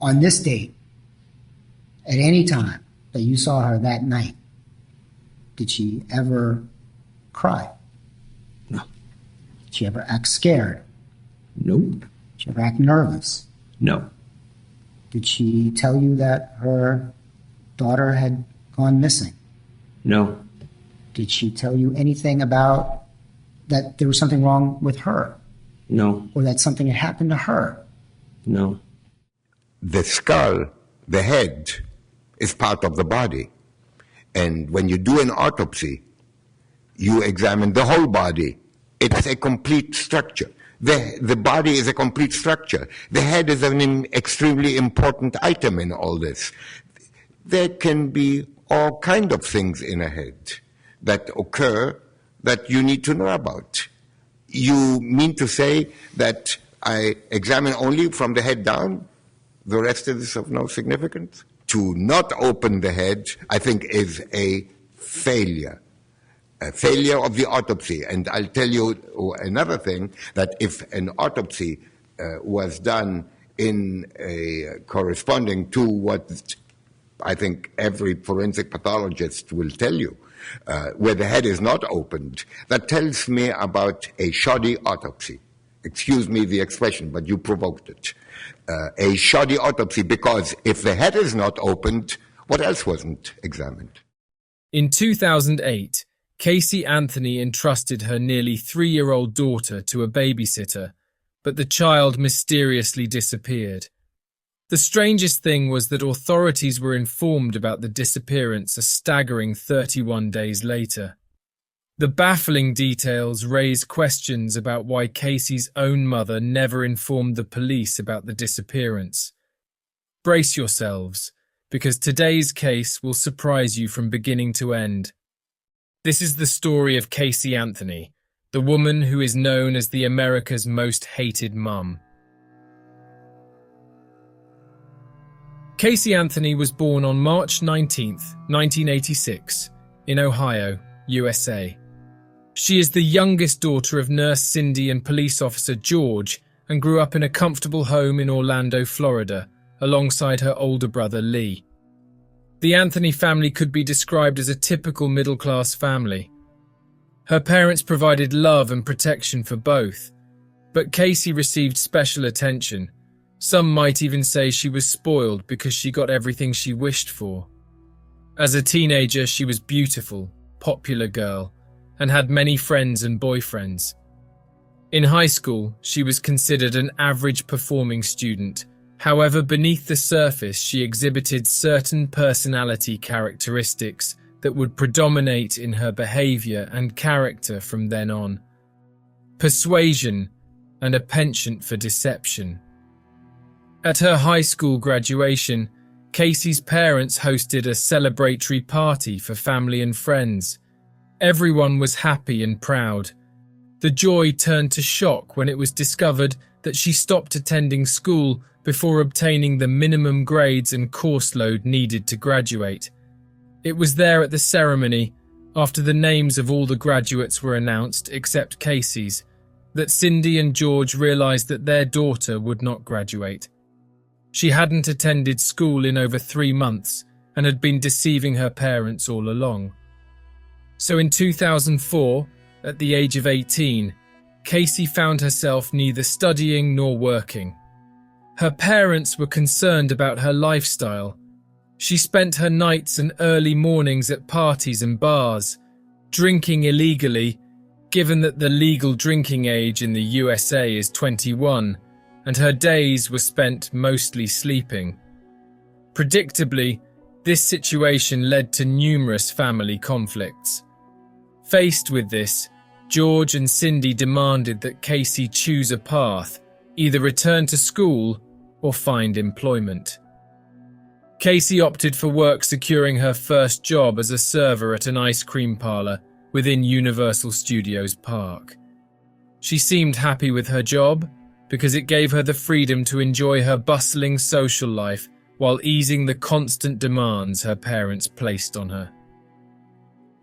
on this date, at any time that you saw her that night, did she ever cry? No. Did she ever act scared? Nope. Did she ever act nervous? No. Did she tell you that her daughter had gone missing? No. Did she tell you anything about that there was something wrong with her? No. Or that something had happened to her? No. The skull, the head, is part of the body. And when you do an autopsy, you examine the whole body. It's a complete structure. The body is a complete structure. The head is an extremely important item in all this. There can be all kinds of things in a head that occur that you need to know about. You mean to say that I examine only from the head down? The rest is of no significance? To not open the head, I think, is a failure of the autopsy. And I'll tell you another thing, that if an autopsy was done in a corresponding to what I think every forensic pathologist will tell you, where the head is not opened, that tells me about a shoddy autopsy. Excuse me the expression, but you provoked it. A shoddy autopsy, because if the head is not opened, what else wasn't examined? In 2008, Casey Anthony entrusted her nearly 3-year-old daughter to a babysitter, but the child mysteriously disappeared. The strangest thing was that authorities were informed about the disappearance a staggering 31 days later. The baffling details raise questions about why Casey's own mother never informed the police about the disappearance. Brace yourselves, because today's case will surprise you from beginning to end. This is the story of Casey Anthony, the woman who is known as the America's most hated mum. Casey Anthony was born on March 19, 1986, in Ohio, USA. She is the youngest daughter of nurse Cindy and police officer George, and grew up in a comfortable home in Orlando, Florida, alongside her older brother Lee. The Anthony family could be described as a typical middle-class family. Her parents provided love and protection for both, but Casey received special attention. Some might even say she was spoiled because she got everything she wished for. As a teenager, she was beautiful, popular girl, and had many friends and boyfriends. In high school, she was considered an average performing student. However, beneath the surface, she exhibited certain personality characteristics that would predominate in her behavior and character from then on. Persuasion and a penchant for deception. At her high school graduation, Casey's parents hosted a celebratory party for family and friends. Everyone was happy and proud. The joy turned to shock when it was discovered that she stopped attending school before obtaining the minimum grades and course load needed to graduate. It was there at the ceremony, after the names of all the graduates were announced except Casey's, that Cindy and George realized that their daughter would not graduate. She hadn't attended school in over 3 months and had been deceiving her parents all along. So in 2004, at the age of 18, Casey found herself neither studying nor working. Her parents were concerned about her lifestyle. She spent her nights and early mornings at parties and bars, drinking illegally, given that the legal drinking age in the USA is 21, and her days were spent mostly sleeping. Predictably, this situation led to numerous family conflicts. Faced with this, George and Cindy demanded that Casey choose a path, either return to school or find employment. Casey opted for work, securing her first job as a server at an ice cream parlor within Universal Studios Park. She seemed happy with her job because it gave her the freedom to enjoy her bustling social life while easing the constant demands her parents placed on her.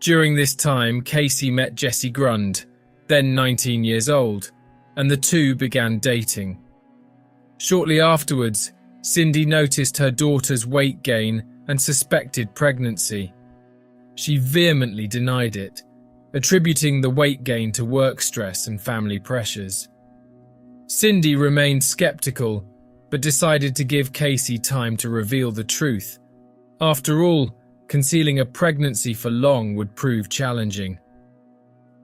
During this time, Casey met Jesse Grund, then 19 years old, and the two began dating. Shortly afterwards, Cindy noticed her daughter's weight gain and suspected pregnancy. She vehemently denied it, attributing the weight gain to work stress and family pressures. Cindy remained skeptical, but decided to give Casey time to reveal the truth. After all, concealing a pregnancy for long would prove challenging.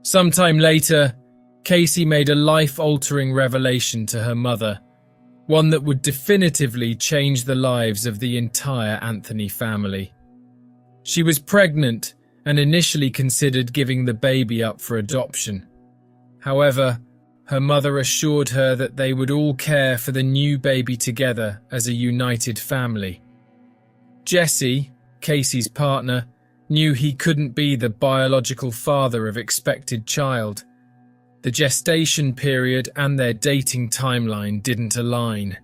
Sometime later, Casey made a life-altering revelation to her mother, one that would definitively change the lives of the entire Anthony family. She was pregnant and initially considered giving the baby up for adoption. However, her mother assured her that they would all care for the new baby together as a united family. Jesse, Casey's partner, knew he couldn't be the biological father of expected child. The gestation period and their dating timeline didn't align.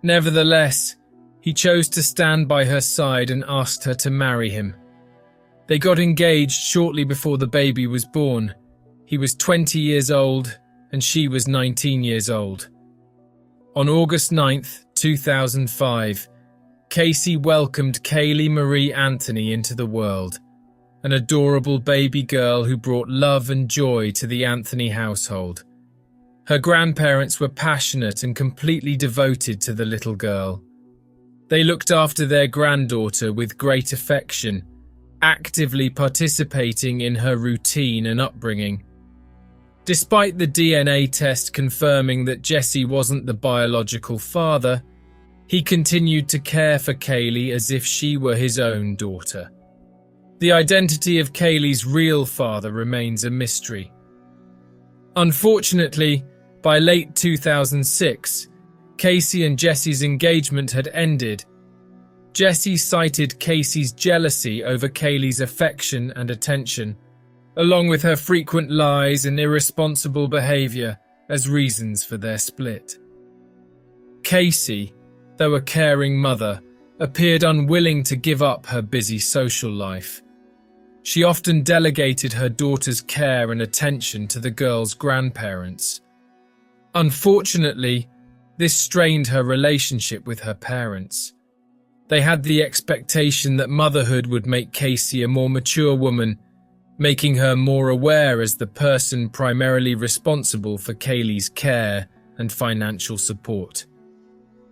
Nevertheless, he chose to stand by her side and asked her to marry him. They got engaged shortly before the baby was born. He was 20 years old and she was 19 years old. On August 9th, 2005, Casey welcomed Kaylee Marie Anthony into the world, an adorable baby girl who brought love and joy to the Anthony household. Her grandparents were passionate and completely devoted to the little girl. They looked after their granddaughter with great affection, actively participating in her routine and upbringing. Despite the DNA test confirming that Jesse wasn't the biological father, he continued to care for Kaylee as if she were his own daughter. The identity of Kaylee's real father remains a mystery. Unfortunately, by late 2006, Casey and Jesse's engagement had ended. Jesse cited Casey's jealousy over Kaylee's affection and attention, along with her frequent lies and irresponsible behavior, as reasons for their split. Casey, though a caring mother, appeared unwilling to give up her busy social life. She often delegated her daughter's care and attention to the girl's grandparents. Unfortunately, this strained her relationship with her parents. They had the expectation that motherhood would make Casey a more mature woman, making her more aware as the person primarily responsible for Kaylee's care and financial support.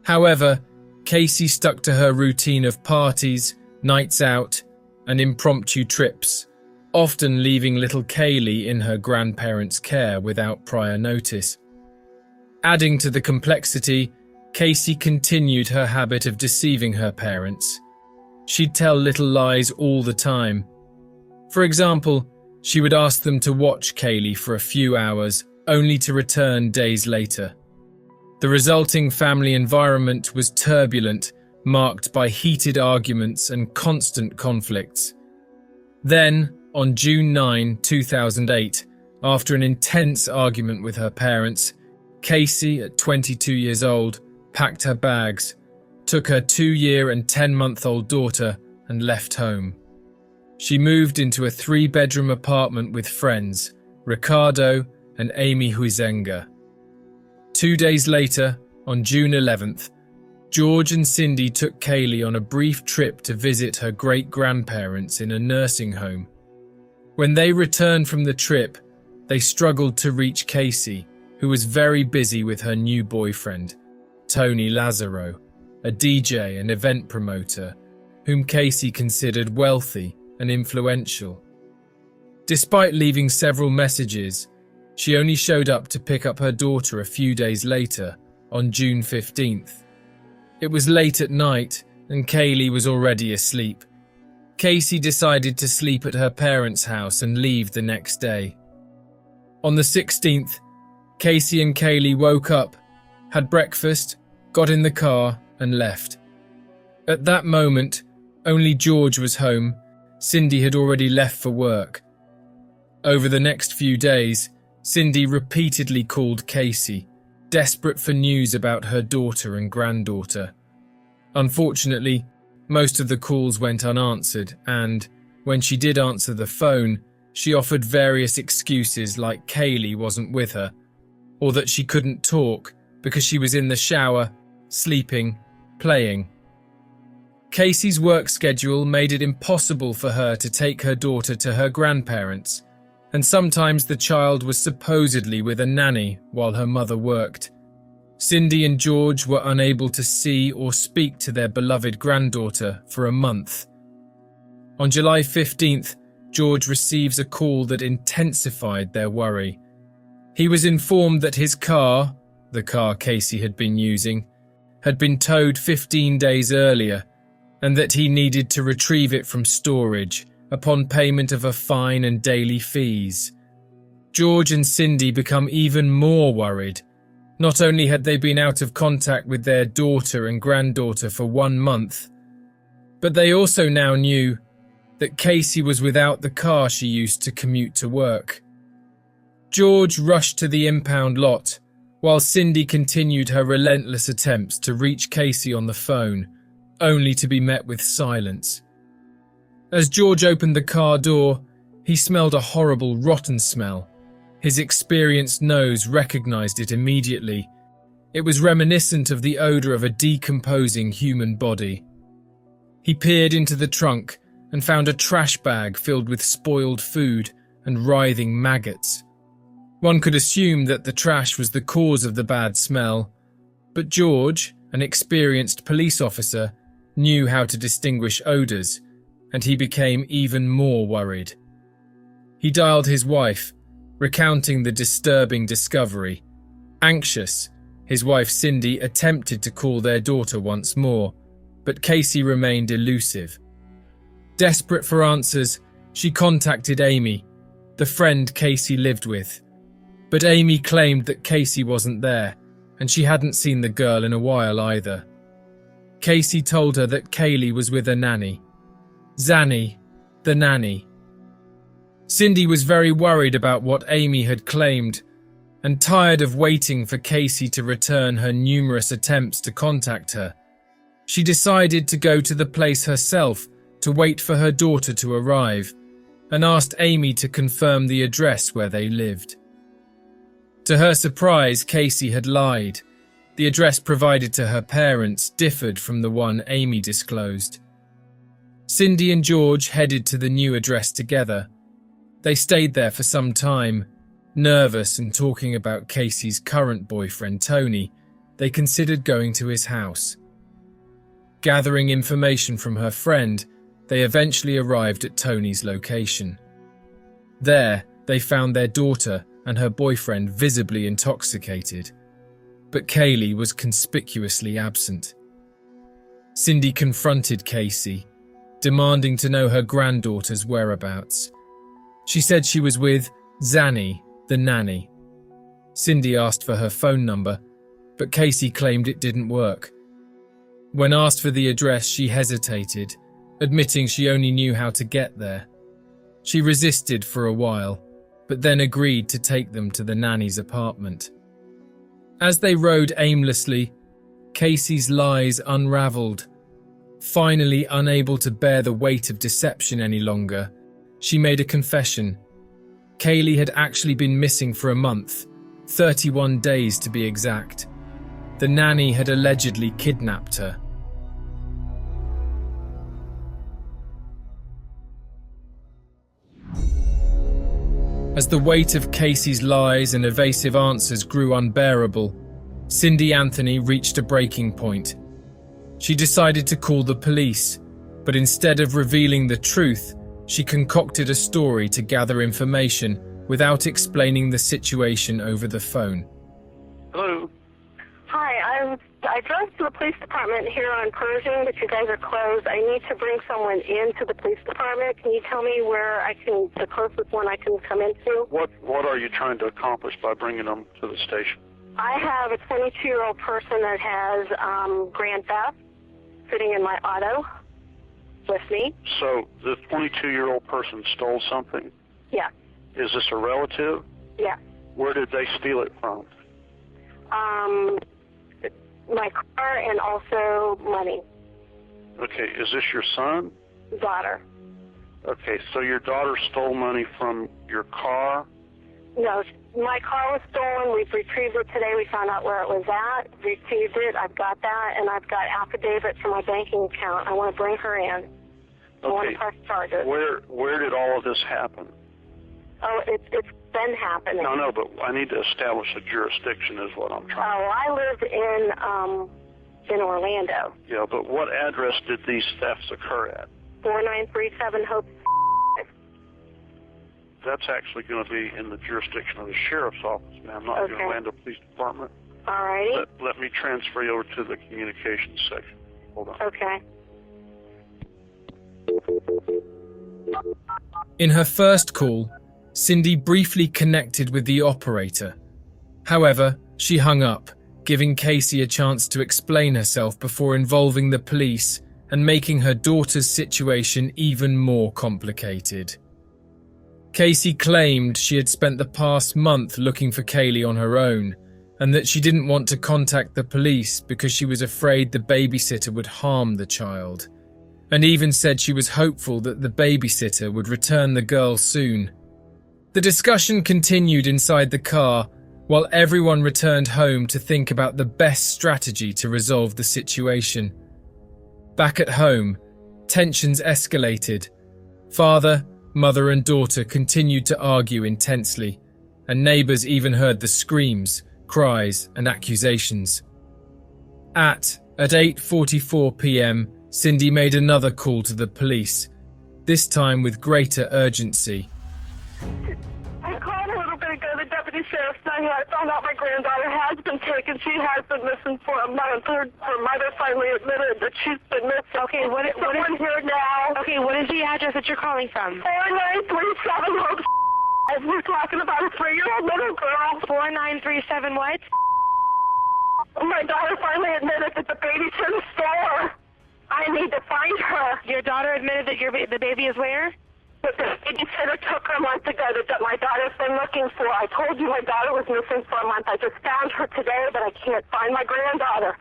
However, Casey stuck to her routine of parties, nights out, and impromptu trips, often leaving little Kaylee in her grandparents' care without prior notice. Adding to the complexity, Casey continued her habit of deceiving her parents. She'd tell little lies all the time. For example, she would ask them to watch Kaylee for a few hours, only to return days later. The resulting family environment was turbulent, marked by heated arguments and constant conflicts. Then, on June 9, 2008, after an intense argument with her parents, Casey, at 22 years old, packed her bags, took her 2-year and 10-month-old daughter, and left home. She moved into a 3-bedroom apartment with friends, Ricardo and Amy Huizenga. 2 days later, on June 11th, George and Cindy took Kaylee on a brief trip to visit her great-grandparents in a nursing home. When they returned from the trip, they struggled to reach Casey, who was very busy with her new boyfriend, Tony Lazaro, a DJ and event promoter, whom Casey considered wealthy and influential. Despite leaving several messages, she only showed up to pick up her daughter a few days later, on June 15th. It was late at night, and Kaylee was already asleep. Casey decided to sleep at her parents' house and leave the next day. On the 16th, Casey and Kaylee woke up, had breakfast, got in the car, and left. At that moment, only George was home. Cindy had already left for work. Over the next few days, Cindy repeatedly called Casey, desperate for news about her daughter and granddaughter. Unfortunately, most of the calls went unanswered, and, when she did answer the phone, she offered various excuses like Kaylee wasn't with her, or that she couldn't talk because she was in the shower, sleeping, playing. Casey's work schedule made it impossible for her to take her daughter to her grandparents, and sometimes the child was supposedly with a nanny while her mother worked. Cindy and George were unable to see or speak to their beloved granddaughter for a month. On July 15th, George receives a call that intensified their worry. He was informed that his car, the car Casey had been using, had been towed 15 days earlier, and that he needed to retrieve it from storage upon payment of a fine and daily fees. George and Cindy become even more worried. Not only had they been out of contact with their daughter and granddaughter for 1 month, but they also now knew that Casey was without the car she used to commute to work. George rushed to the impound lot, while Cindy continued her relentless attempts to reach Casey on the phone, only to be met with silence. As George opened the car door, he smelled a horrible, rotten smell. His experienced nose recognized it immediately. It was reminiscent of the odor of a decomposing human body. He peered into the trunk and found a trash bag filled with spoiled food and writhing maggots. One could assume that the trash was the cause of the bad smell, but George, an experienced police officer, knew how to distinguish odors, and he became even more worried. He dialed his wife, recounting the disturbing discovery. Anxious, his wife Cindy attempted to call their daughter once more, but Casey remained elusive. Desperate for answers, she contacted Amy, the friend Casey lived with. But Amy claimed that Casey wasn't there, and she hadn't seen the girl in a while either. Casey told her that Kaylee was with a nanny. Zanny, the nanny. Cindy was very worried about what Amy had claimed, and tired of waiting for Casey to return her numerous attempts to contact her. She decided to go to the place herself to wait for her daughter to arrive, and asked Amy to confirm the address where they lived. To her surprise, Casey had lied. The address provided to her parents differed from the one Amy disclosed. Cindy and George headed to the new address together. They stayed there for some time. Nervous and talking about Casey's current boyfriend, Tony, they considered going to his house. Gathering information from her friend, they eventually arrived at Tony's location. There, they found their daughter and her boyfriend visibly intoxicated, but Kaylee was conspicuously absent. Cindy confronted Casey, demanding to know her granddaughter's whereabouts. She said she was with Zanny, the nanny. Cindy asked for her phone number, but Casey claimed it didn't work. When asked for the address, she hesitated, admitting she only knew how to get there. She resisted for a while, but then agreed to take them to the nanny's apartment. As they rode aimlessly, Casey's lies unraveled. Finally unable to bear the weight of deception any longer, she made a confession. Kaylee had actually been missing for a month, 31 days to be exact. The nanny had allegedly kidnapped her. As the weight of Casey's lies and evasive answers grew unbearable, Cindy Anthony reached a breaking point. She decided to call the police, but instead of revealing the truth, she concocted a story to gather information without explaining the situation over the phone. Hello. Hi, I drove to the police department here on Pershing, but you guys are closed. I need to bring someone into the police department. Can you tell me where the closest one I can come into? What are you trying to accomplish by bringing them to the station? I have a 22-year-old person that has grand theft sitting in my auto with me. So the 22-year-old person stole something? Yeah. Is this a relative? Yeah. Where did they steal it from? My car and also money. Okay, is this your son? Daughter. Okay, so your daughter stole money from your car No, my car was stolen. We've retrieved it today. We found out where it was at, retrieved it. I've got that, and I've got affidavit for my banking account. I want to bring her in. I want to press charges. Where did all of this happen? Oh, it's been happening. No, but I need to establish a jurisdiction is what I'm trying. Oh, I live in Orlando. Yeah, but what address did these thefts occur at? 4937 Hope. That's actually going to be in the jurisdiction of the sheriff's office, ma'am, not the Orlando Police Department. All righty. Let me transfer you over to the communications section. Hold on. Okay. In her first call, Cindy briefly connected with the operator. However, she hung up, giving Casey a chance to explain herself before involving the police and making her daughter's situation even more complicated. Casey claimed she had spent the past month looking for Kaylee on her own, and that she didn't want to contact the police because she was afraid the babysitter would harm the child, and even said she was hopeful that the babysitter would return the girl soon. The discussion continued inside the car while everyone returned home to think about the best strategy to resolve the situation. Back at home, tensions escalated. Father, mother and daughter continued to argue intensely, and neighbours even heard the screams, cries and accusations. At 8:44 p.m, Cindy made another call to the police, this time with greater urgency. I called a little bit ago. The deputy sheriff's not here. I found out my granddaughter has been taken. She has been missing for a month. Her mother finally admitted that she's been missing. Okay, what is here now? Okay, what is the address that you're calling from? 4937 Hope. We're talking about a 3-year-old little girl. 4937 what? My daughter finally admitted that the baby's in the store. I need to find her. Your daughter admitted that the baby is where? But the babysitter took her a month ago that my daughter's been looking for. I told you my daughter was missing for a month. I just found her today, but I can't find my granddaughter.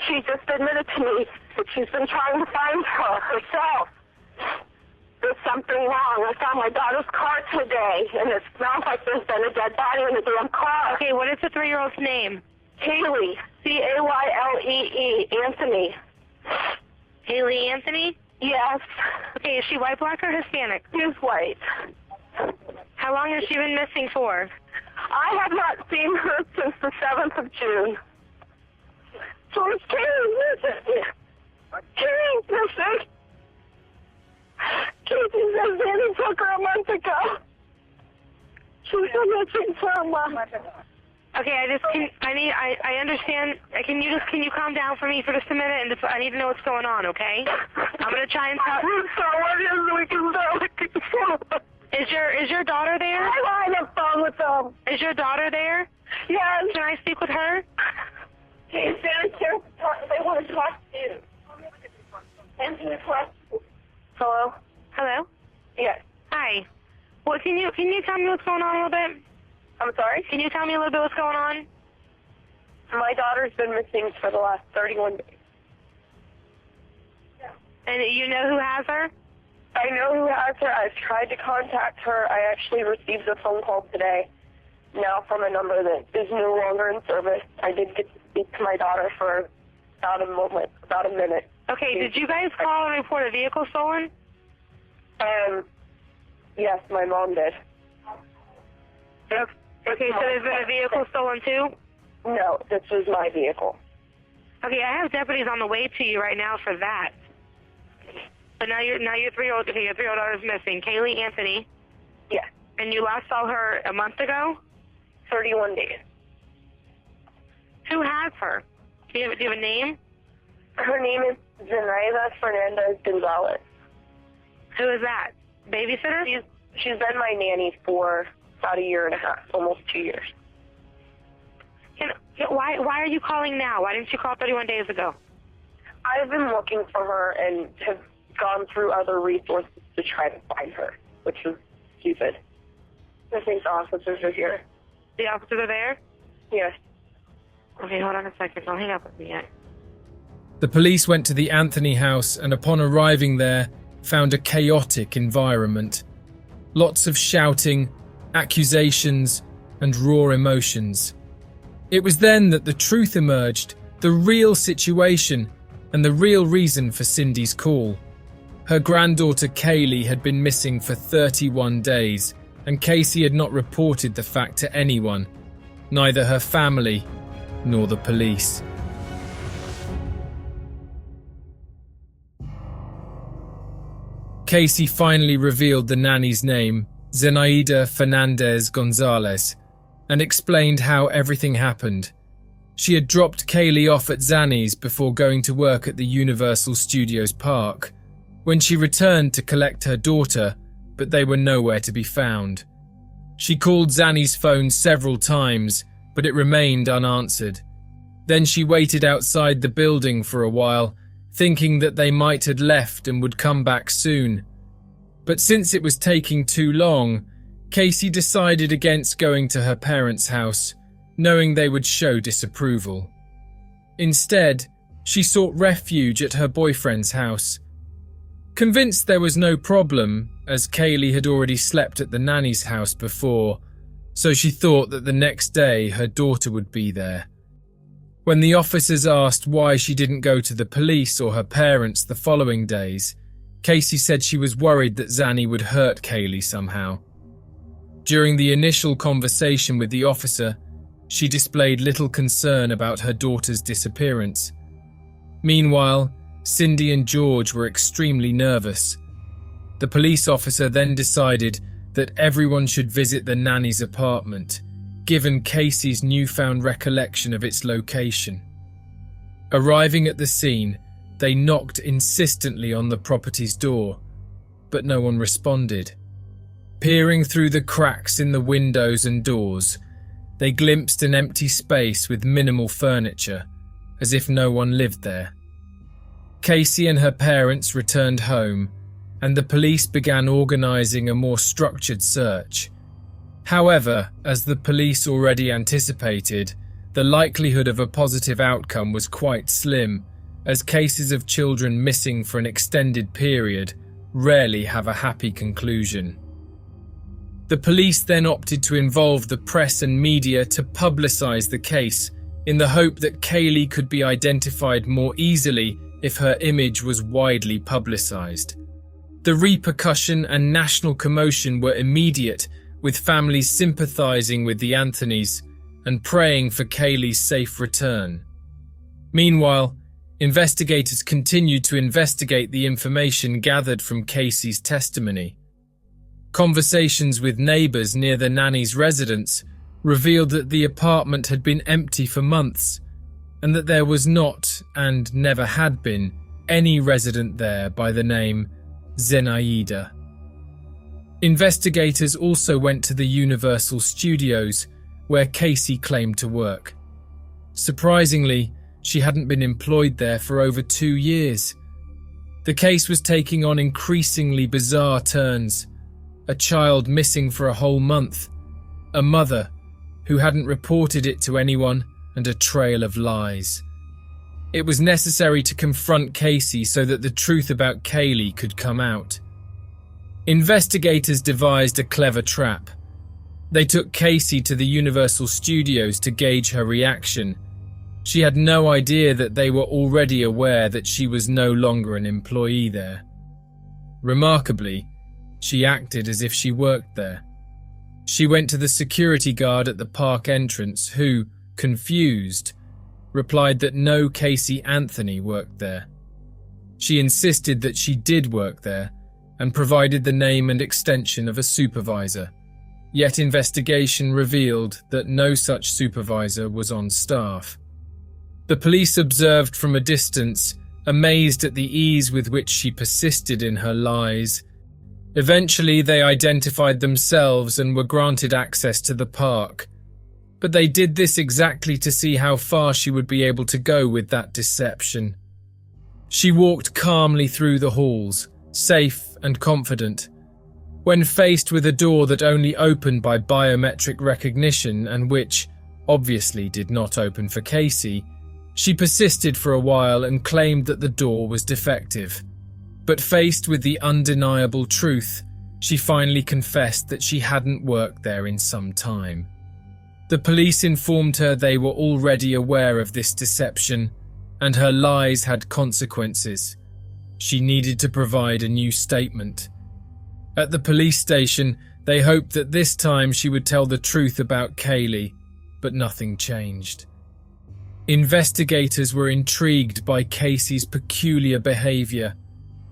She just admitted to me that she's been trying to find her herself. There's something wrong. I found my daughter's car today, and it smells like there's been a dead body in the damn car. Okay, what is the 3-year-old's name? Haley. Caylee. Anthony. Haley Anthony? Yes. Okay, is she white, black, or Hispanic? She's white. How long has she been missing for? I have not seen her since the 7th of June. So it's Kaylee missing. Kaylee's missing. Casey says Danny took her a month ago. She's been missing for a month. Okay, I understand. Can you calm down for me for just a minute? And I need to know what's going on, okay? I'm going to try and tell. Is your daughter there? I'm on the phone with them. Is your daughter there? Yes. Can I speak with her? Hey, they want to talk to you. Answer the question. Hello? Hello? Yes. Hi. Well, can you tell me what's going on a little bit? I'm sorry? Can you tell me a little bit what's going on? My daughter's been missing for the last 31 days. And you know who has her? I know who has her. I've tried to contact her. I actually received a phone call today, now from a number that is no longer in service. I did get to speak to my daughter for about a minute. Okay, did you guys call and report a vehicle stolen? Yes, my mom did. Okay, so there's been a vehicle stolen too? No, this was my vehicle. Okay, I have deputies on the way to you right now for that. But now your 3-year-old, okay, your 3-year-old daughter's missing. Kaylee Anthony. Yes. And you last saw her a month ago? 31 days. Who has her? Do you have a name? Her name is Zenaida Fernandez Gonzalez. Who is that? Babysitter? She's been my nanny for about 1.5 years, almost 2 years. Why are you calling now? Why didn't you call 31 days ago? I've been looking for her and have gone through other resources to try to find her, which is stupid. I think the officers are here. The officers are there? Yes. Okay, hold on a second. Don't hang up with me yet. The police went to the Anthony house and upon arriving there, found a chaotic environment. Lots of shouting, accusations, and raw emotions. It was then that the truth emerged, the real situation, and the real reason for Cindy's call. Her granddaughter Kaylee had been missing for 31 days, and Casey had not reported the fact to anyone, neither her family nor the police. Casey finally revealed the nanny's name, Zenaida Fernandez Gonzalez, and explained how everything happened. She had dropped Kaylee off at Zanny's before going to work at the Universal Studios park, when she returned to collect her daughter, but they were nowhere to be found. She called Zanny's phone several times, but it remained unanswered. Then she waited outside the building for a while, thinking that they might have left and would come back soon. But since it was taking too long, Casey decided against going to her parents' house, knowing they would show disapproval. Instead, she sought refuge at her boyfriend's house. Convinced there was no problem, as Kaylee had already slept at the nanny's house before, so she thought that the next day her daughter would be there. When the officers asked why she didn't go to the police or her parents the following days, Casey said she was worried that Zanny would hurt Kaylee somehow. During the initial conversation with the officer, she displayed little concern about her daughter's disappearance. Meanwhile, Cindy and George were extremely nervous. The police officer then decided that everyone should visit the nanny's apartment, given Casey's newfound recollection of its location. Arriving at the scene, they knocked insistently on the property's door, but no one responded. Peering through the cracks in the windows and doors, they glimpsed an empty space with minimal furniture, as if no one lived there. Casey and her parents returned home, and the police began organising a more structured search. However, as the police already anticipated, the likelihood of a positive outcome was quite slim, as cases of children missing for an extended period rarely have a happy conclusion. The police then opted to involve the press and media to publicise the case, in the hope that Kaylee could be identified more easily if her image was widely publicised. The repercussion and national commotion were immediate, with families sympathising with the Anthonys and praying for Kaylee's safe return. Meanwhile, investigators continued to investigate the information gathered from Casey's testimony. Conversations with neighbours near the nanny's residence revealed that the apartment had been empty for months, and that there was not, and never had been, any resident there by the name Zenaida. Investigators also went to the Universal Studios, where Casey claimed to work. Surprisingly, she hadn't been employed there for over 2 years. The case was taking on increasingly bizarre turns. A child missing for a whole month, a mother who hadn't reported it to anyone, and a trail of lies. It was necessary to confront Casey so that the truth about Kaylee could come out. Investigators devised a clever trap. They took Casey to the Universal Studios to gauge her reaction. She had no idea that they were already aware that she was no longer an employee there. Remarkably, she acted as if she worked there. She went to the security guard at the park entrance who, confused, replied that no Casey Anthony worked there. She insisted that she did work there and provided the name and extension of a supervisor, yet investigation revealed that no such supervisor was on staff. The police observed from a distance, amazed at the ease with which she persisted in her lies. Eventually, they identified themselves and were granted access to the park. But they did this exactly to see how far she would be able to go with that deception. She walked calmly through the halls, safe and confident. When faced with a door that only opened by biometric recognition and which, obviously, did not open for Casey, she persisted for a while and claimed that the door was defective. But faced with the undeniable truth, she finally confessed that she hadn't worked there in some time. The police informed her they were already aware of this deception, and her lies had consequences. She needed to provide a new statement. At the police station, they hoped that this time she would tell the truth about Kaylee, but nothing changed. Investigators were intrigued by Casey's peculiar behavior.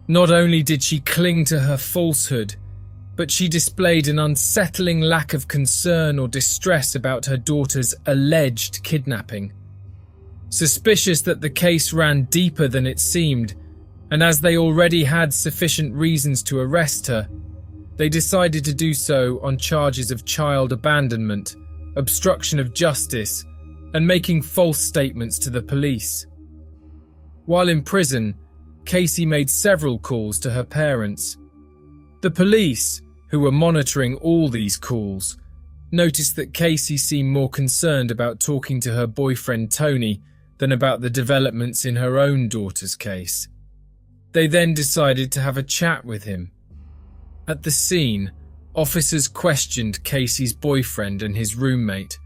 Not only did she cling to her falsehood, but she displayed an unsettling lack of concern or distress about her daughter's alleged kidnapping. Suspicious that the case ran deeper than it seemed, and as they already had sufficient reasons to arrest her, they decided to do so on charges of child abandonment, obstruction of justice, and making false statements to the police. While in prison, Casey made several calls to her parents. The police, who were monitoring all these calls, noticed that Casey seemed more concerned about talking to her boyfriend Tony than about the developments in her own daughter's case. They then decided to have a chat with him. At the scene, officers questioned Casey's boyfriend and his roommate.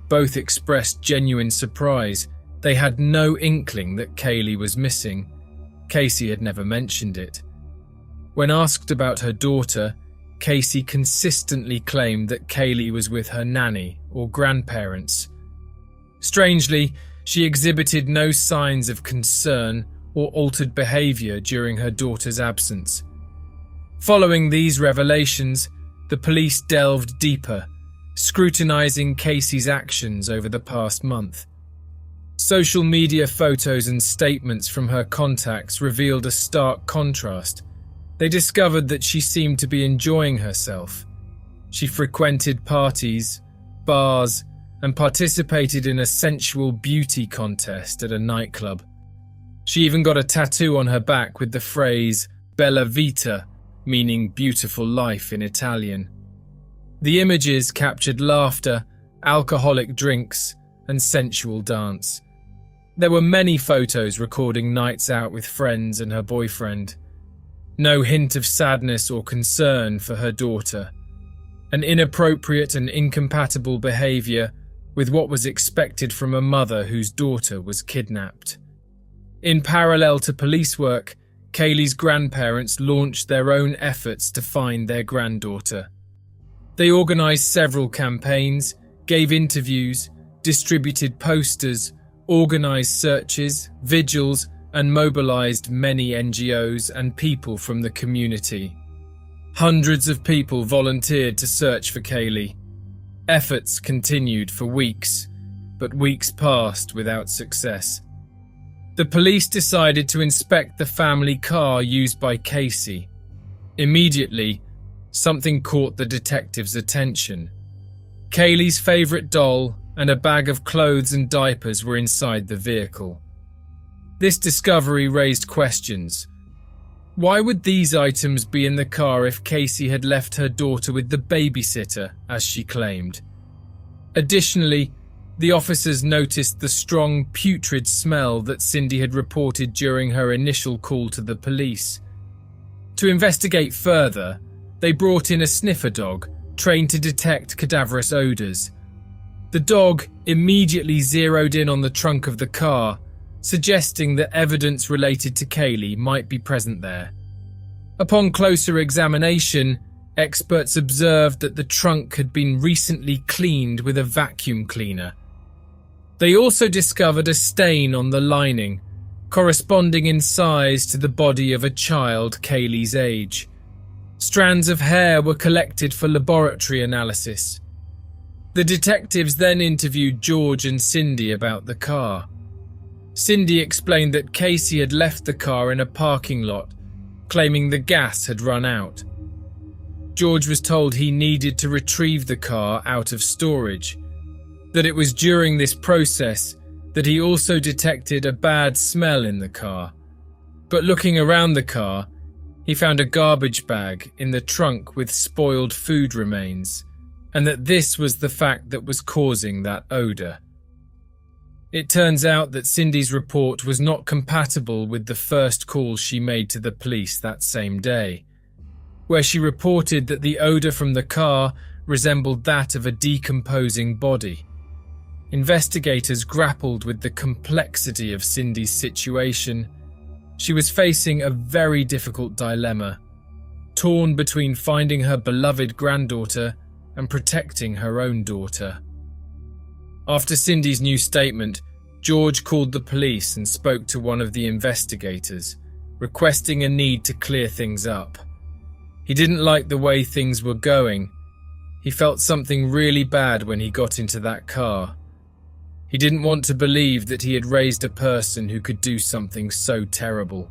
Both expressed genuine surprise. They had no inkling that Kaylee was missing. Casey had never mentioned it. When asked about her daughter, Casey consistently claimed that Kaylee was with her nanny or grandparents. Strangely, she exhibited no signs of concern or altered behavior during her daughter's absence. Following these revelations, the police delved deeper, scrutinizing Casey's actions over the past month. Social media photos and statements from her contacts revealed a stark contrast. They discovered that she seemed to be enjoying herself. She frequented parties, bars, and participated in a sensual beauty contest at a nightclub. She even got a tattoo on her back with the phrase Bella Vita, meaning beautiful life in Italian. The images captured laughter, alcoholic drinks, and sensual dance. There were many photos recording nights out with friends and her boyfriend. No hint of sadness or concern for her daughter. An inappropriate and incompatible behavior with what was expected from a mother whose daughter was kidnapped. In parallel to police work, Kaylee's grandparents launched their own efforts to find their granddaughter. They organised several campaigns, gave interviews, distributed posters, organised searches, vigils, and mobilised many NGOs and people from the community. Hundreds of people volunteered to search for Kaylee. Efforts continued for weeks, but weeks passed without success. The police decided to inspect the family car used by Casey. Immediately, something caught the detectives' attention. Kaylee's favourite doll and a bag of clothes and diapers were inside the vehicle. This discovery raised questions. Why would these items be in the car if Casey had left her daughter with the babysitter, as she claimed? Additionally, the officers noticed the strong, putrid smell that Cindy had reported during her initial call to the police. To investigate further, they brought in a sniffer dog, trained to detect cadaverous odours. The dog immediately zeroed in on the trunk of the car, suggesting that evidence related to Kaylee might be present there. Upon closer examination, experts observed that the trunk had been recently cleaned with a vacuum cleaner. They also discovered a stain on the lining, corresponding in size to the body of a child Kaylee's age. Strands of hair were collected for laboratory analysis. The detectives then interviewed George and Cindy about the car. Cindy explained that Casey had left the car in a parking lot, claiming the gas had run out. George was told he needed to retrieve the car out of storage, that it was during this process that he also detected a bad smell in the car. But looking around the car, he found a garbage bag in the trunk with spoiled food remains, and that this was the fact that was causing that odour. It turns out that Cindy's report was not compatible with the first call she made to the police that same day, where she reported that the odour from the car resembled that of a decomposing body. investigators grappled with the complexity of Cindy's situation. She was facing a very difficult dilemma, torn between finding her beloved granddaughter and protecting her own daughter. After Cindy's new statement, George called the police and spoke to one of the investigators, requesting a need to clear things up. He didn't like the way things were going. He felt something really bad when he got into that car. He didn't want to believe that he had raised a person who could do something so terrible.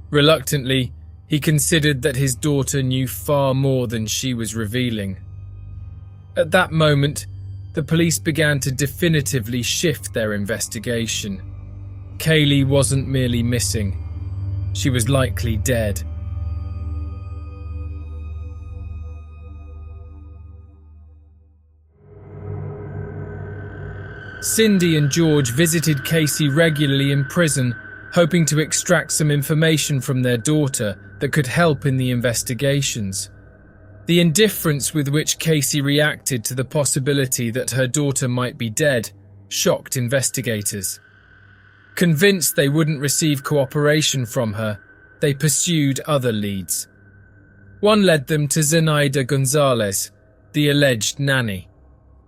Reluctantly, he considered that his daughter knew far more than she was revealing. At that moment, the police began to definitively shift their investigation. Kaylee wasn't merely missing. She was likely dead. Cindy and George visited Casey regularly in prison, hoping to extract some information from their daughter that could help in the investigations. The indifference with which Casey reacted to the possibility that her daughter might be dead shocked investigators. Convinced they wouldn't receive cooperation from her, they pursued other leads. One led them to Zenaida Gonzalez, the alleged nanny.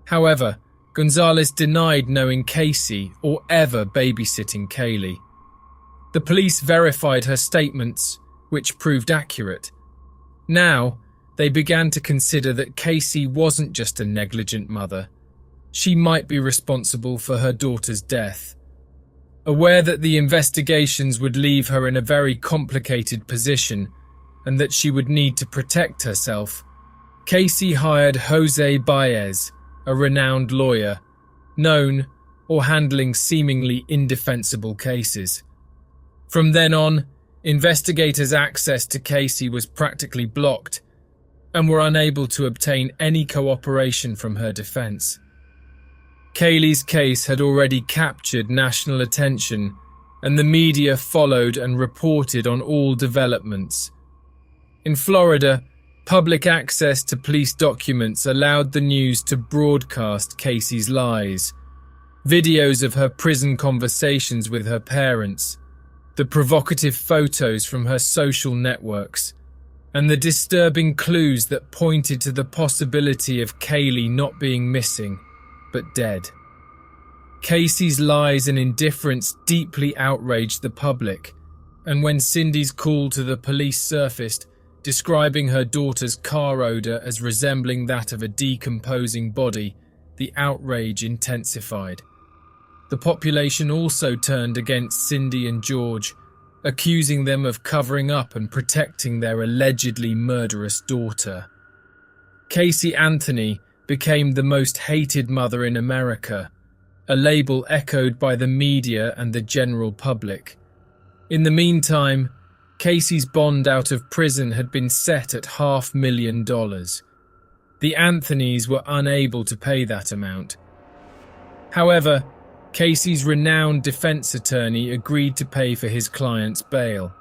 However, Gonzalez denied knowing Casey or ever babysitting Kaylee. The police verified her statements, which proved accurate. Now, they began to consider that Casey wasn't just a negligent mother. She might be responsible for her daughter's death. Aware that the investigations would leave her in a very complicated position and that she would need to protect herself, Casey hired Jose Baez, a renowned lawyer, known or handling seemingly indefensible cases. From then on, investigators' access to Casey was practically blocked and were unable to obtain any cooperation from her defense. Kaylee's case had already captured national attention, and the media followed and reported on all developments. In Florida, public access to police documents allowed the news to broadcast Casey's lies. Videos of her prison conversations with her parents, the provocative photos from her social networks, and the disturbing clues that pointed to the possibility of Kaylee not being missing, but dead. Casey's lies and indifference deeply outraged the public, and when Cindy's call to the police surfaced, describing her daughter's car odor as resembling that of a decomposing body, the outrage intensified. The population also turned against Cindy and George, accusing them of covering up and protecting their allegedly murderous daughter. Casey Anthony became the most hated mother in America, a label echoed by the media and the general public. In the meantime, Casey's bond out of prison had been set at $500,000. The Anthonys were unable to pay that amount. However, Casey's renowned defense attorney agreed to pay for his client's bail.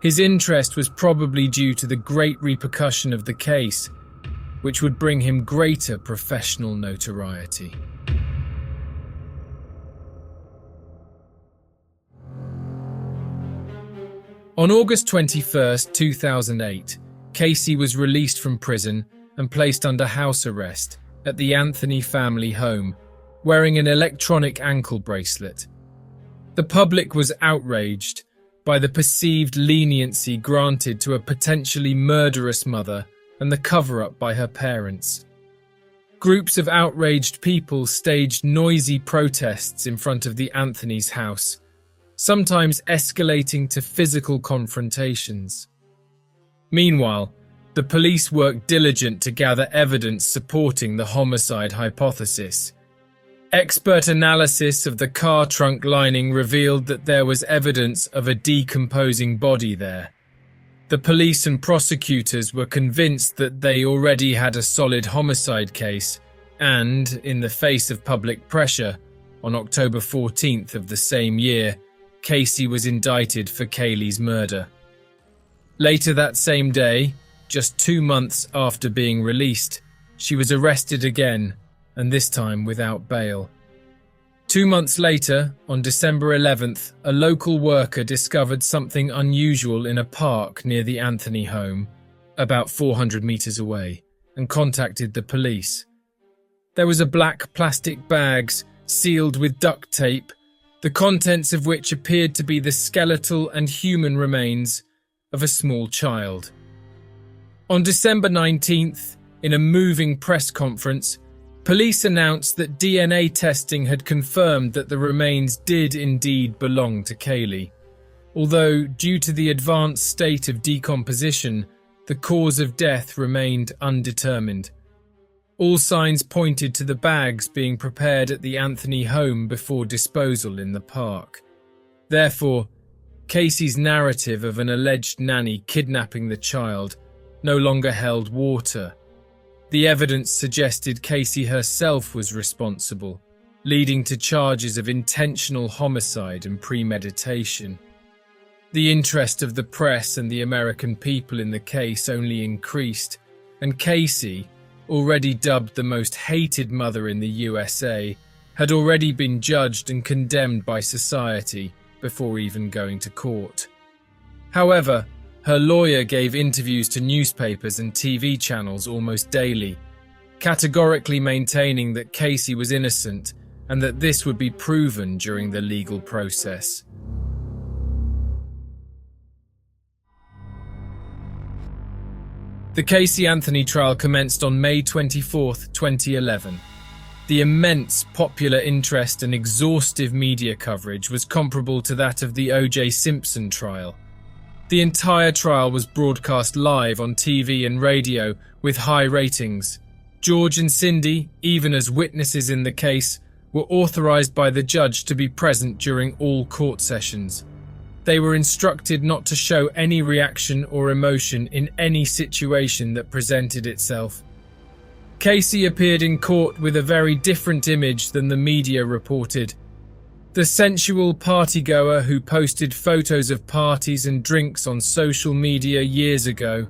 His interest was probably due to the great repercussion of the case, which would bring him greater professional notoriety. On August 21, 2008, Casey was released from prison and placed under house arrest at the Anthony family home, wearing an electronic ankle bracelet. The public was outraged by the perceived leniency granted to a potentially murderous mother and the cover-up by her parents. Groups of outraged people staged noisy protests in front of the Anthony's house, sometimes escalating to physical confrontations. Meanwhile, the police worked diligent to gather evidence supporting the homicide hypothesis. Expert analysis of the car trunk lining revealed that there was evidence of a decomposing body there. The police and prosecutors were convinced that they already had a solid homicide case and, in the face of public pressure, on October 14th of the same year, Casey was indicted for Kaylee's murder. Later that same day, just 2 months after being released, she was arrested again and this time without bail. 2 months later, on December 11th, a local worker discovered something unusual in a park near the Anthony home, about 400 meters away, and contacted the police. There was a black plastic bag sealed with duct tape, the contents of which appeared to be the skeletal and human remains of a small child. On December 19th, in a moving press conference, police announced that DNA testing had confirmed that the remains did indeed belong to Kaylee, although due to the advanced state of decomposition, the cause of death remained undetermined. All signs pointed to the bags being prepared at the Anthony home before disposal in the park. Therefore, Casey's narrative of an alleged nanny kidnapping the child no longer held water. The evidence suggested Casey herself was responsible, leading to charges of intentional homicide and premeditation. The interest of the press and the American people in the case only increased, and Casey, already dubbed the most hated mother in the USA, had already been judged and condemned by society before even going to court. However, her lawyer gave interviews to newspapers and TV channels almost daily, categorically maintaining that Casey was innocent and that this would be proven during the legal process. The Casey Anthony trial commenced on May 24, 2011. The immense popular interest and exhaustive media coverage was comparable to that of the O.J. Simpson trial. The entire trial was broadcast live on TV and radio with high ratings. George and Cindy, even as witnesses in the case, were authorized by the judge to be present during all court sessions. They were instructed not to show any reaction or emotion in any situation that presented itself. Casey appeared in court with a very different image than the media reported. The sensual partygoer who posted photos of parties and drinks on social media years ago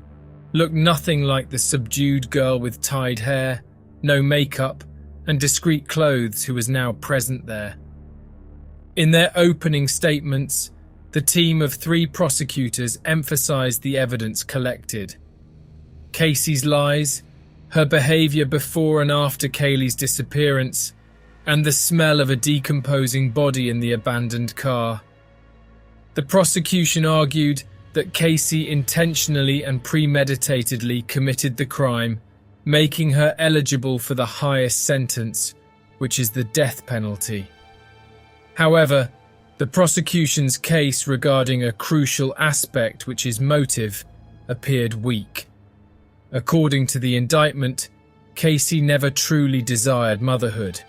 looked nothing like the subdued girl with tied hair, no makeup, and discreet clothes who was now present there. In their opening statements, the team of 3 prosecutors emphasized the evidence collected. Casey's lies, her behavior before and after Kaylee's disappearance, and the smell of a decomposing body in the abandoned car. The prosecution argued that Casey intentionally and premeditatedly committed the crime, making her eligible for the highest sentence, which is the death penalty. However, the prosecution's case regarding a crucial aspect, which is motive, appeared weak. According to the indictment, Casey never truly desired motherhood.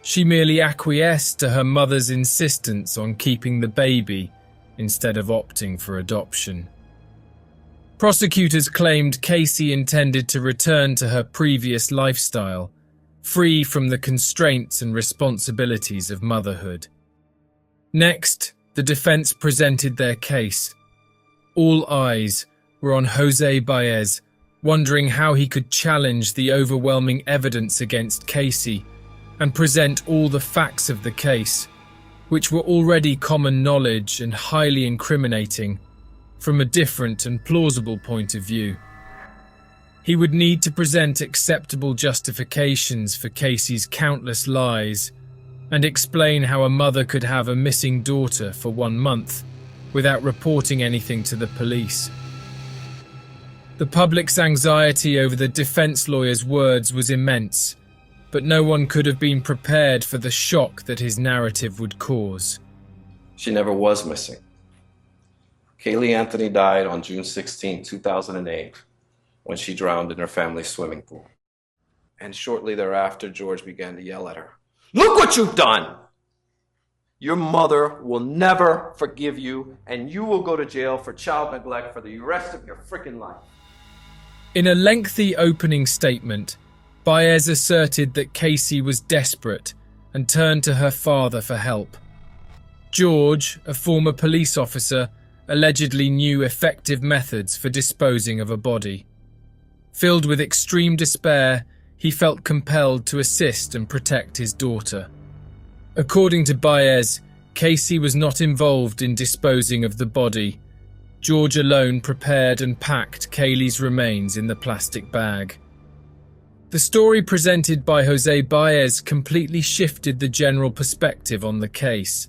She merely acquiesced to her mother's insistence on keeping the baby instead of opting for adoption. Prosecutors claimed Casey intended to return to her previous lifestyle, free from the constraints and responsibilities of motherhood. Next, the defense presented their case. All eyes were on Jose Baez, wondering how he could challenge the overwhelming evidence against Casey and present all the facts of the case, which were already common knowledge and highly incriminating, from a different and plausible point of view. He would need to present acceptable justifications for Casey's countless lies and explain how a mother could have a missing daughter for 1 month without reporting anything to the police. The public's anxiety over the defense lawyer's words was immense, but no one could have been prepared for the shock that his narrative would cause. She never was missing. Kaylee Anthony died on June 16, 2008, when she drowned in her family's swimming pool. And shortly thereafter, George began to yell at her, "Look what you've done! Your mother will never forgive you, and you will go to jail for child neglect for the rest of your freaking life." In a lengthy opening statement, Baez asserted that Casey was desperate and turned to her father for help. George, a former police officer, allegedly knew effective methods for disposing of a body. Filled with extreme despair, he felt compelled to assist and protect his daughter. According to Baez, Casey was not involved in disposing of the body. George alone prepared and packed Kaylee's remains in the plastic bag. The story presented by Jose Baez completely shifted the general perspective on the case.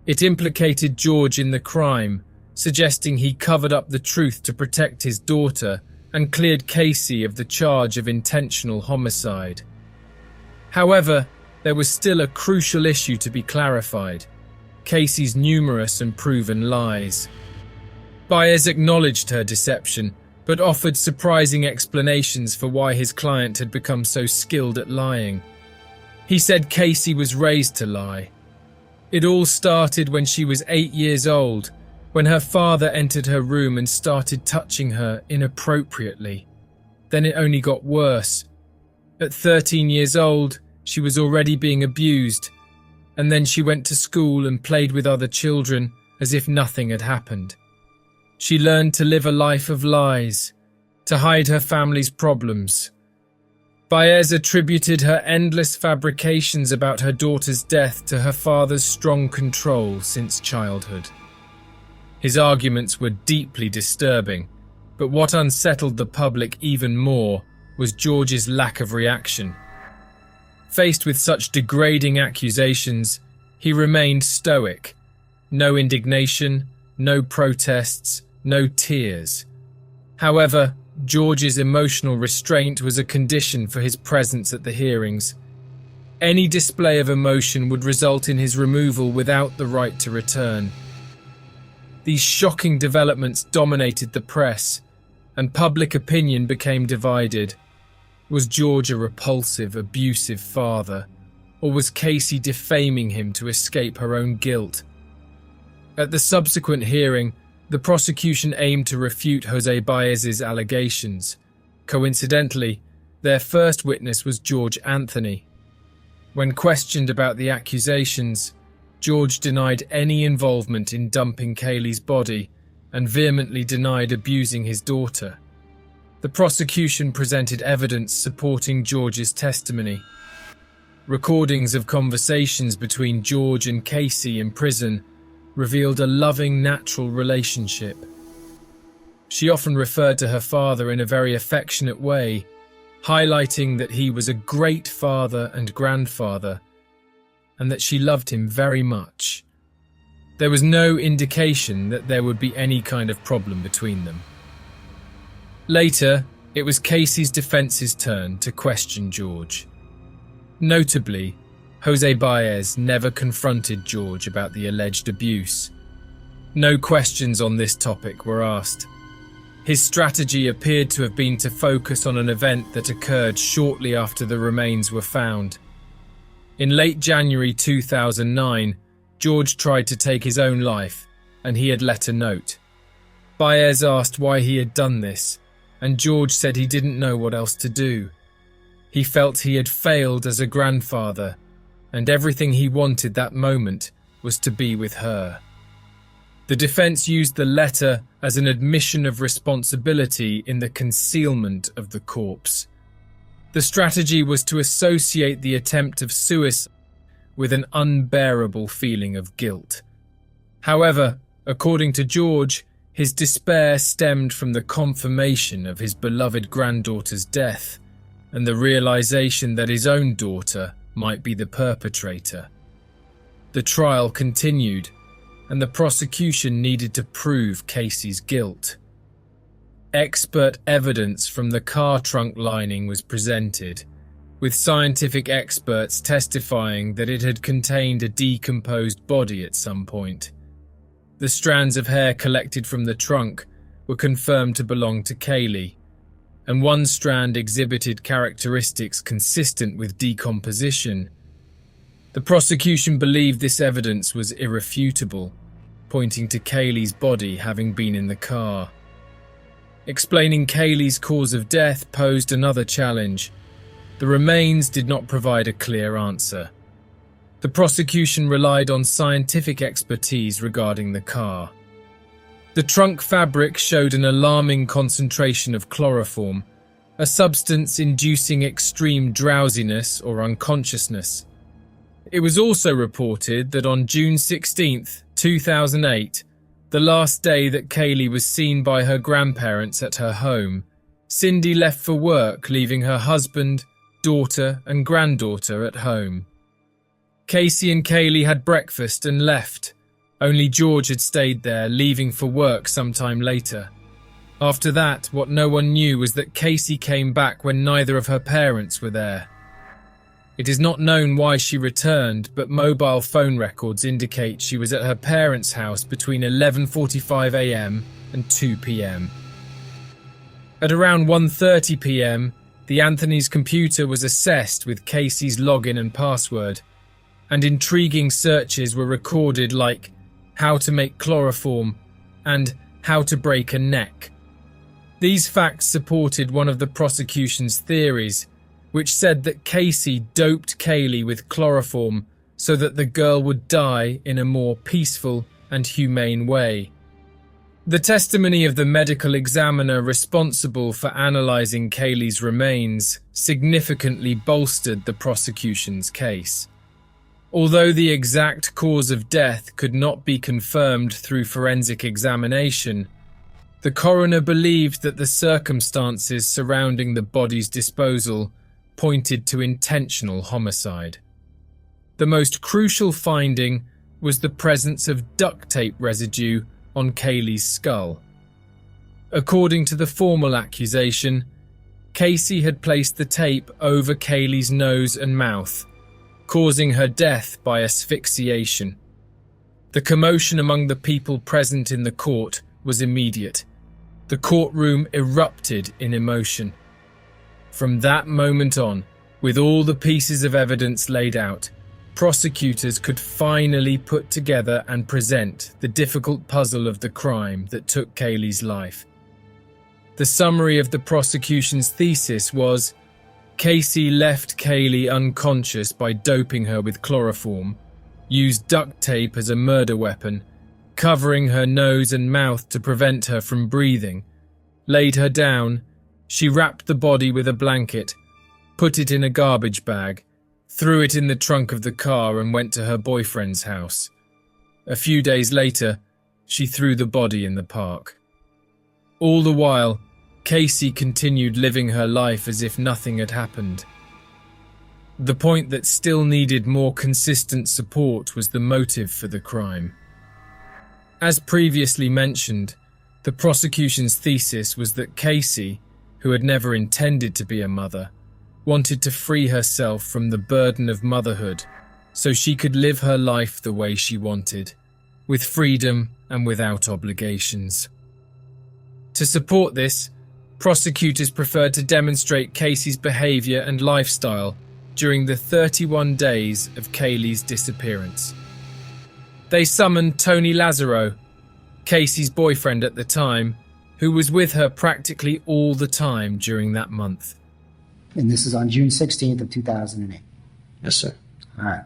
It implicated George in the crime, suggesting he covered up the truth to protect his daughter and cleared Casey of the charge of intentional homicide. However, there was still a crucial issue to be clarified: Casey's numerous and proven lies. Baez acknowledged her deception, but offered surprising explanations for why his client had become so skilled at lying. He said Casey was raised to lie. It all started when she was 8 years old, when her father entered her room and started touching her inappropriately. Then it only got worse. At 13 years old, she was already being abused, and then she went to school and played with other children as if nothing had happened. She learned to live a life of lies, to hide her family's problems. Baez attributed her endless fabrications about her daughter's death to her father's strong control since childhood. His arguments were deeply disturbing, but what unsettled the public even more was George's lack of reaction. Faced with such degrading accusations, he remained stoic. No indignation, no protests, no tears. However, George's emotional restraint was a condition for his presence at the hearings. Any display of emotion would result in his removal without the right to return. These shocking developments dominated the press, and public opinion became divided. Was George a repulsive, abusive father, or was Casey defaming him to escape her own guilt? At the subsequent hearing, the prosecution aimed to refute Jose Baez's allegations. Coincidentally, their first witness was George Anthony. When questioned about the accusations, George denied any involvement in dumping Kaylee's body and vehemently denied abusing his daughter. The prosecution presented evidence supporting George's testimony. Recordings of conversations between George and Casey in prison revealed a loving, natural relationship. She often referred to her father in a very affectionate way, highlighting that he was a great father and grandfather, and that she loved him very much. There was no indication that there would be any kind of problem between them. Later, it was Casey's defense's turn to question George. Notably, Jose Baez never confronted George about the alleged abuse. No questions on this topic were asked. His strategy appeared to have been to focus on an event that occurred shortly after the remains were found. In late January 2009, George tried to take his own life, and he had left a note. Baez asked why he had done this, and George said he didn't know what else to do. He felt he had failed as a grandfather, and everything he wanted that moment was to be with her. The defense used the letter as an admission of responsibility in the concealment of the corpse. The strategy was to associate the attempt of suicide with an unbearable feeling of guilt. However, according to George, his despair stemmed from the confirmation of his beloved granddaughter's death and the realization that his own daughter might be the perpetrator. The trial continued, and the prosecution needed to prove Casey's guilt. Expert evidence from the car trunk lining was presented, with scientific experts testifying that it had contained a decomposed body at some point. The strands of hair collected from the trunk were confirmed to belong to Kaylee, and one strand exhibited characteristics consistent with decomposition. The prosecution believed this evidence was irrefutable, pointing to Kaylee's body having been in the car. Explaining Kaylee's cause of death posed another challenge. The remains did not provide a clear answer. The prosecution relied on scientific expertise regarding the car. The trunk fabric showed an alarming concentration of chloroform, a substance inducing extreme drowsiness or unconsciousness. It was also reported that on June 16, 2008, the last day that Kaylee was seen by her grandparents at her home, Cindy left for work, leaving her husband, daughter, and granddaughter at home. Casey and Kaylee had breakfast and left. Only George had stayed there, leaving for work sometime later. After that, what no one knew was that Casey came back when neither of her parents were there. It is not known why she returned, but mobile phone records indicate she was at her parents' house between 11:45 a.m. and 2 p.m. At around 1:30 p.m., the Anthony's computer was assessed with Casey's login and password, and intriguing searches were recorded like how to make chloroform and how to break a neck. These facts supported one of the prosecution's theories, which said that Casey doped Kaylee with chloroform so that the girl would die in a more peaceful and humane way. The testimony of the medical examiner responsible for analysing Kaylee's remains significantly bolstered the prosecution's case. Although the exact cause of death could not be confirmed through forensic examination, the coroner believed that the circumstances surrounding the body's disposal pointed to intentional homicide. The most crucial finding was the presence of duct tape residue on Kaylee's skull. According to the formal accusation, Casey had placed the tape over Kaylee's nose and mouth, causing her death by asphyxiation. The commotion among the people present in the court was immediate. The courtroom erupted in emotion. From that moment on, with all the pieces of evidence laid out, prosecutors could finally put together and present the difficult puzzle of the crime that took Kaylee's life. The summary of the prosecution's thesis was: Casey left Kaylee unconscious by doping her with chloroform, used duct tape as a murder weapon, covering her nose and mouth to prevent her from breathing, laid her down. She wrapped the body with a blanket, put it in a garbage bag, threw it in the trunk of the car and went to her boyfriend's house. A few days later, she threw the body in the park. All the while, Casey continued living her life as if nothing had happened. The point that still needed more consistent support was the motive for the crime. As previously mentioned, the prosecution's thesis was that Casey, who had never intended to be a mother, wanted to free herself from the burden of motherhood so she could live her life the way she wanted, with freedom and without obligations. To support this, prosecutors preferred to demonstrate Casey's behaviour and lifestyle during the 31 days of Kaylee's disappearance. They summoned Tony Lazaro, Casey's boyfriend at the time, who was with her practically all the time during that month. And this is on June 16th of 2008. Yes, sir. All right.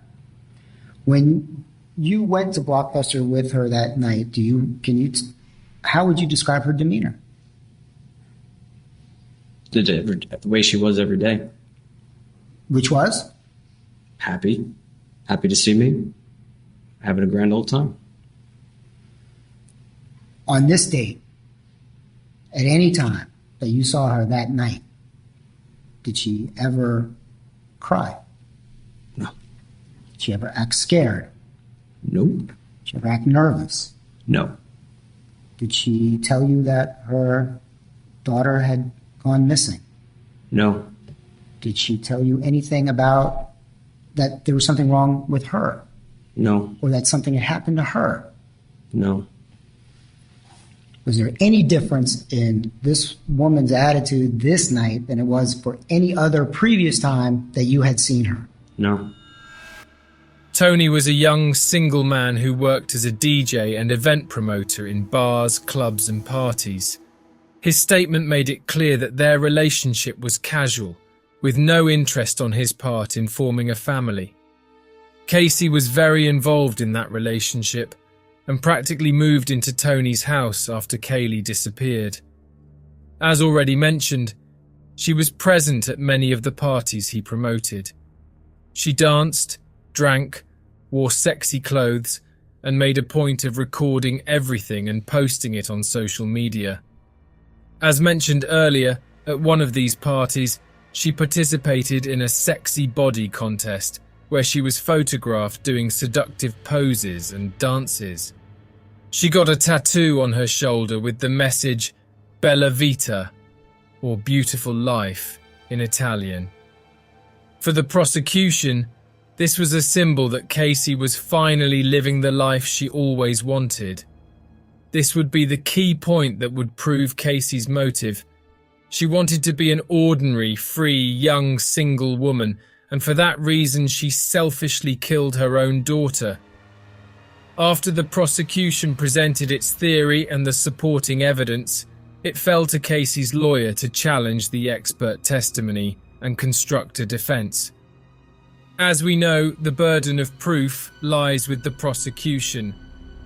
When you went to Blockbuster with her that night, how would you describe her demeanor? The way she was every day. Which was? Happy to see me, having a grand old time. On this date, at any time that you saw her that night, did she ever cry? No. Did she ever act scared? Nope. Did she ever act nervous? No. Did she tell you that her daughter had gone missing? No. Did she tell you anything about that there was something wrong with her? No. Or that something had happened to her? No. Was there any difference in this woman's attitude this night than it was for any other previous time that you had seen her? No. Tony was a young single man who worked as a DJ and event promoter in bars, clubs and parties. His statement made it clear that their relationship was casual, with no interest on his part in forming a family. Casey was very involved in that relationship and practically moved into Tony's house after Kaylee disappeared. As already mentioned, She was present at many of the parties he promoted. She danced, drank, wore sexy clothes, and made a point of recording everything and posting it on social media. As mentioned earlier, at one of these parties, she participated in a sexy body contest where she was photographed doing seductive poses and dances. She got a tattoo on her shoulder with the message Bella Vita, or Beautiful Life in Italian. For the prosecution, this was a symbol that Casey was finally living the life she always wanted. This would be the key point that would prove Casey's motive. She wanted to be an ordinary, free, young, single woman, and for that reason she selfishly killed her own daughter. After the prosecution presented its theory and the supporting evidence, it fell to Casey's lawyer to challenge the expert testimony and construct a defense. As we know, the burden of proof lies with the prosecution,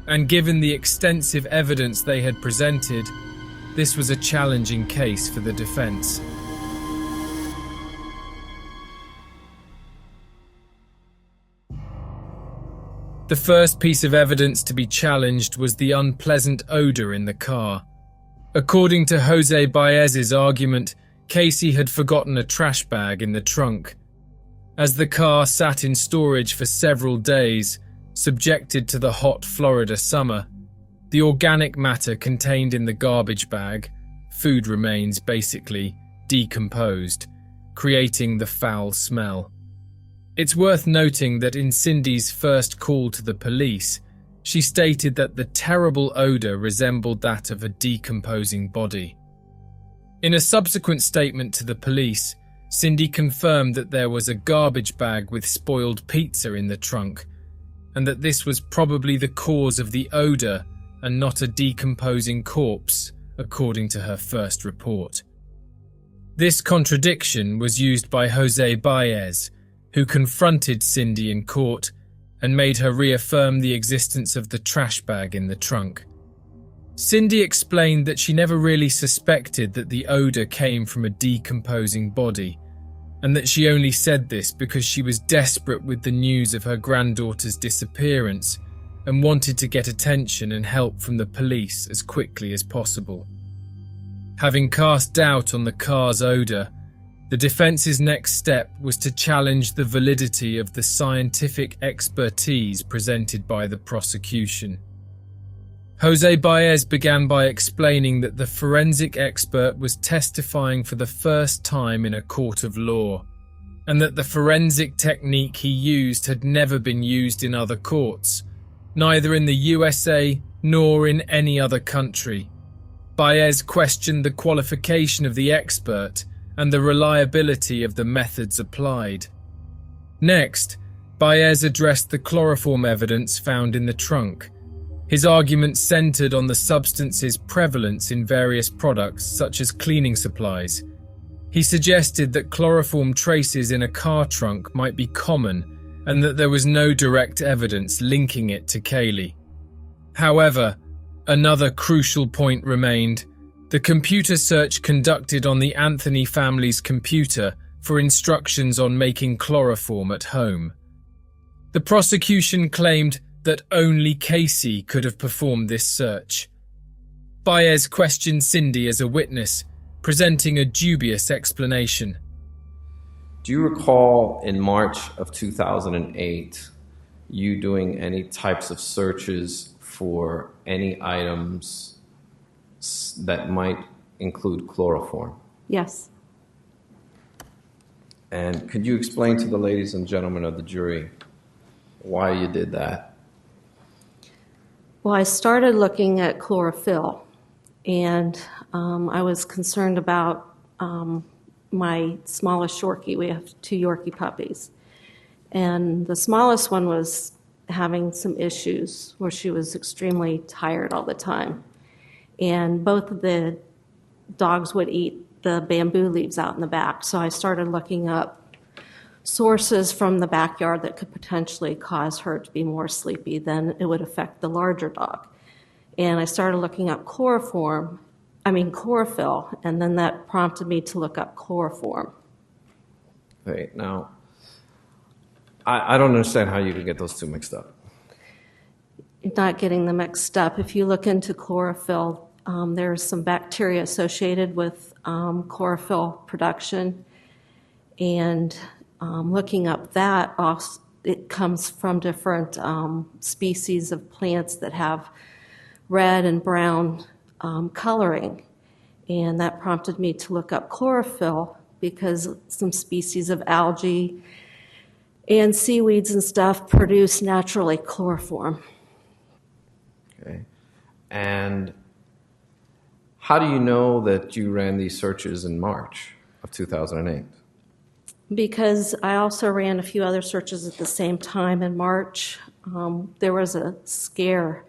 and given the extensive evidence they had presented, this was a challenging case for the defense. The first piece of evidence to be challenged was the unpleasant odor in the car. According to Jose Baez's argument, Casey had forgotten a trash bag in the trunk. As the car sat in storage for several days, subjected to the hot Florida summer, the organic matter contained in the garbage bag, food remains basically, decomposed, creating the foul smell. It's worth noting that in Cindy's first call to the police, she stated that the terrible odor resembled that of a decomposing body. In a subsequent statement to the police, Cindy confirmed that there was a garbage bag with spoiled pizza in the trunk, and that this was probably the cause of the odor and not a decomposing corpse, according to her first report. This contradiction was used by Jose Baez, who confronted Cindy in court and made her reaffirm the existence of the trash bag in the trunk. Cindy explained that she never really suspected that the odor came from a decomposing body, and that she only said this because she was desperate with the news of her granddaughter's disappearance and wanted to get attention and help from the police as quickly as possible. Having cast doubt on the car's odor, the defense's next step was to challenge the validity of the scientific expertise presented by the prosecution. Jose Baez began by explaining that the forensic expert was testifying for the first time in a court of law, and that the forensic technique he used had never been used in other courts, neither in the USA nor in any other country. Baez questioned the qualification of the expert and the reliability of the methods applied. Next, Baez addressed the chloroform evidence found in the trunk. His argument centered on the substance's prevalence in various products, such as cleaning supplies. He suggested that chloroform traces in a car trunk might be common and that there was no direct evidence linking it to Kaylee. However, another crucial point remained: the computer search conducted on the Anthony family's computer for instructions on making chloroform at home. The prosecution claimed that only Casey could have performed this search. Baez questioned Cindy as a witness, presenting a dubious explanation. Do you recall in March of 2008 you doing any types of searches for any items that might include chloroform? Yes. And could you explain to the ladies and gentlemen of the jury why you did that? Well, I started looking at chlorophyll, and I was concerned about my smallest Yorkie. We have 2 Yorkie puppies. And the smallest one was having some issues where she was extremely tired all the time. And both of the dogs would eat the bamboo leaves out in the back. So I started looking up sources from the backyard that could potentially cause her to be more sleepy than it would affect the larger dog. And I started looking up chloroform, chlorophyll, and then that prompted me to look up chloroform. Okay, now, I don't understand how you could get those two mixed up. Not getting them mixed up. If you look into chlorophyll, there's some bacteria associated with chlorophyll production, and looking up that, it comes from different species of plants that have red and brown coloring, and that prompted me to look up chlorophyll because some species of algae and seaweeds and stuff produce naturally chloroform. Okay. And how do you know that you ran these searches in March of 2008? Because I also ran a few other searches at the same time in March. There was a scare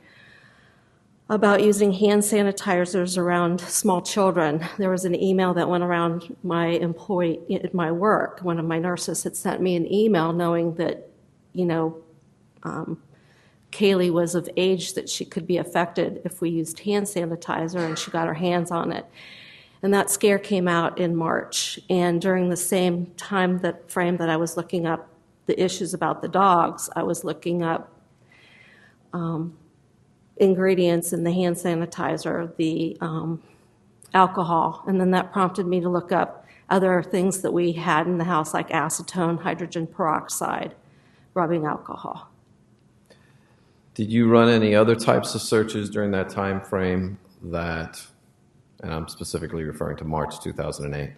about using hand sanitizers around small children. There was an email that went around my employee at my work. One of my nurses had sent me an email knowing that, Kaylee was of age that she could be affected if we used hand sanitizer, and she got her hands on it. And that scare came out in March. And during the same time frame that I was looking up the issues about the dogs, I was looking up ingredients in the hand sanitizer, the alcohol, and then that prompted me to look up other things that we had in the house, like acetone, hydrogen peroxide, rubbing alcohol. Did you run any other types of searches during that time frame that, and I'm specifically referring to March 2008,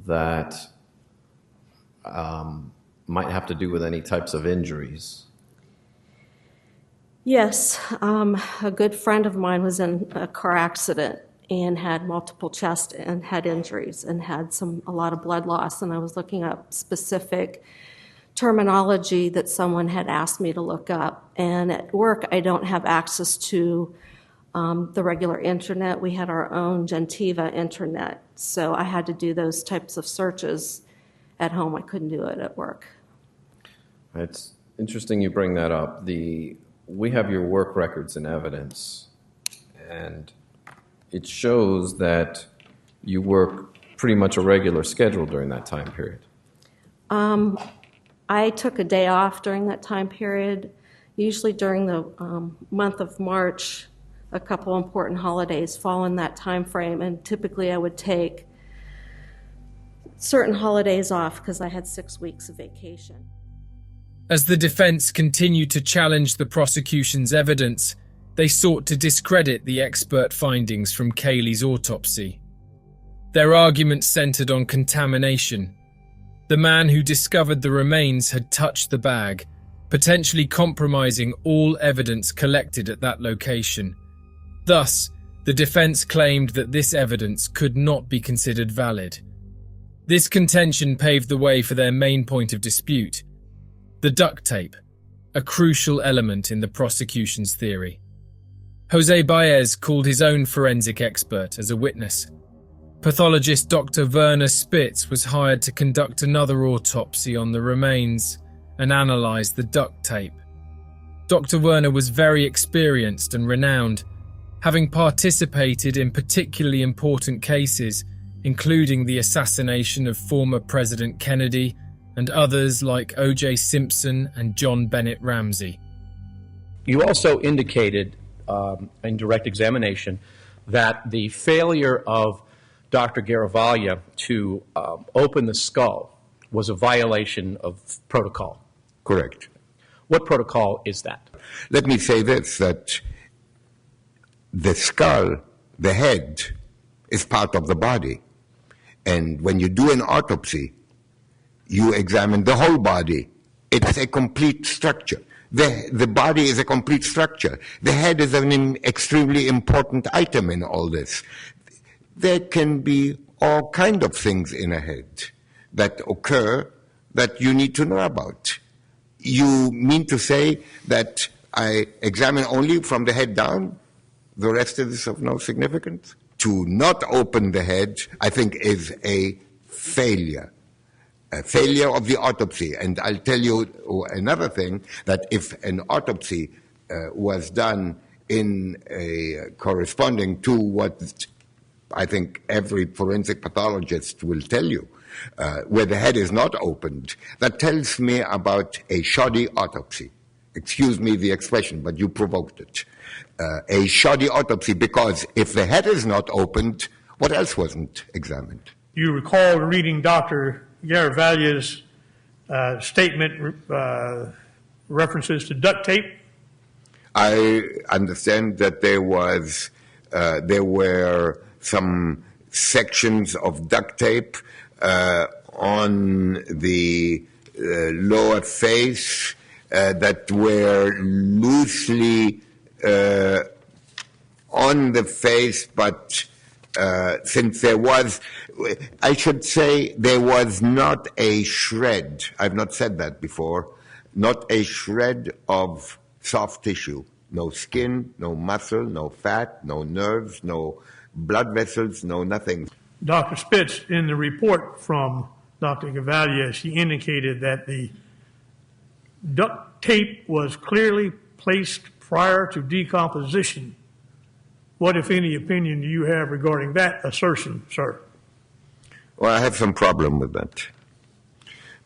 that might have to do with any types of injuries? Yes, a good friend of mine was in a car accident and had multiple chest and head injuries and had a lot of blood loss, and I was looking up specific terminology that someone had asked me to look up. And at work, I don't have access to the regular internet. We had our own Gentiva internet, so I had to do those types of searches at home. I couldn't do it at work. It's interesting you bring that up. We have your work records and evidence, and it shows that you work pretty much a regular schedule during that time period. I took a day off during that time period. Usually during the month of March, a couple important holidays fall in that time frame, and typically I would take certain holidays off because I had 6 weeks of vacation. As the defense continued to challenge the prosecution's evidence, they sought to discredit the expert findings from Kaylee's autopsy. Their argument centered on contamination. The man who discovered the remains had touched the bag, potentially compromising all evidence collected at that location. Thus, the defense claimed that this evidence could not be considered valid. This contention paved the way for their main point of dispute: the duct tape, a crucial element in the prosecution's theory. Jose Baez called his own forensic expert as a witness. Pathologist Dr. Werner Spitz was hired to conduct another autopsy on the remains and analyze the duct tape. Dr. Werner was very experienced and renowned, having participated in particularly important cases, including the assassination of former President Kennedy and others like O.J. Simpson and John Bennett Ramsey. You also indicated in direct examination that the failure of Dr. Garavaglia to open the skull was a violation of protocol. Correct. What protocol is that? Let me say this, that the skull, the head, is part of the body. And when you do an autopsy, you examine the whole body. It's a complete structure. The body is a complete structure. The head is an extremely important item in all this. There can be all kinds of things in a head that occur that you need to know about. You mean to say that I examine only from the head down? The rest is of no significance? To not open the head, I think, is a failure of the autopsy. And I'll tell you another thing, that if an autopsy was done in corresponding to what I think every forensic pathologist will tell you, where the head is not opened, that tells me about a shoddy autopsy. Excuse me the expression, but you provoked it. A shoddy autopsy, because if the head is not opened, what else wasn't examined? You recall reading Dr. Garavaglia's statement references to duct tape? I understand that there were some sections of duct tape on the lower face that were loosely on the face, but since there was, I should say, there was not a shred, I've not said that before, not a shred of soft tissue. No skin, no muscle, no fat, no nerves, no blood vessels, no nothing. Dr. Spitz, in the report from Dr. Garavalia, she indicated that the duct tape was clearly placed prior to decomposition. What, if any, opinion do you have regarding that assertion, sir? Well, I have some problem with that.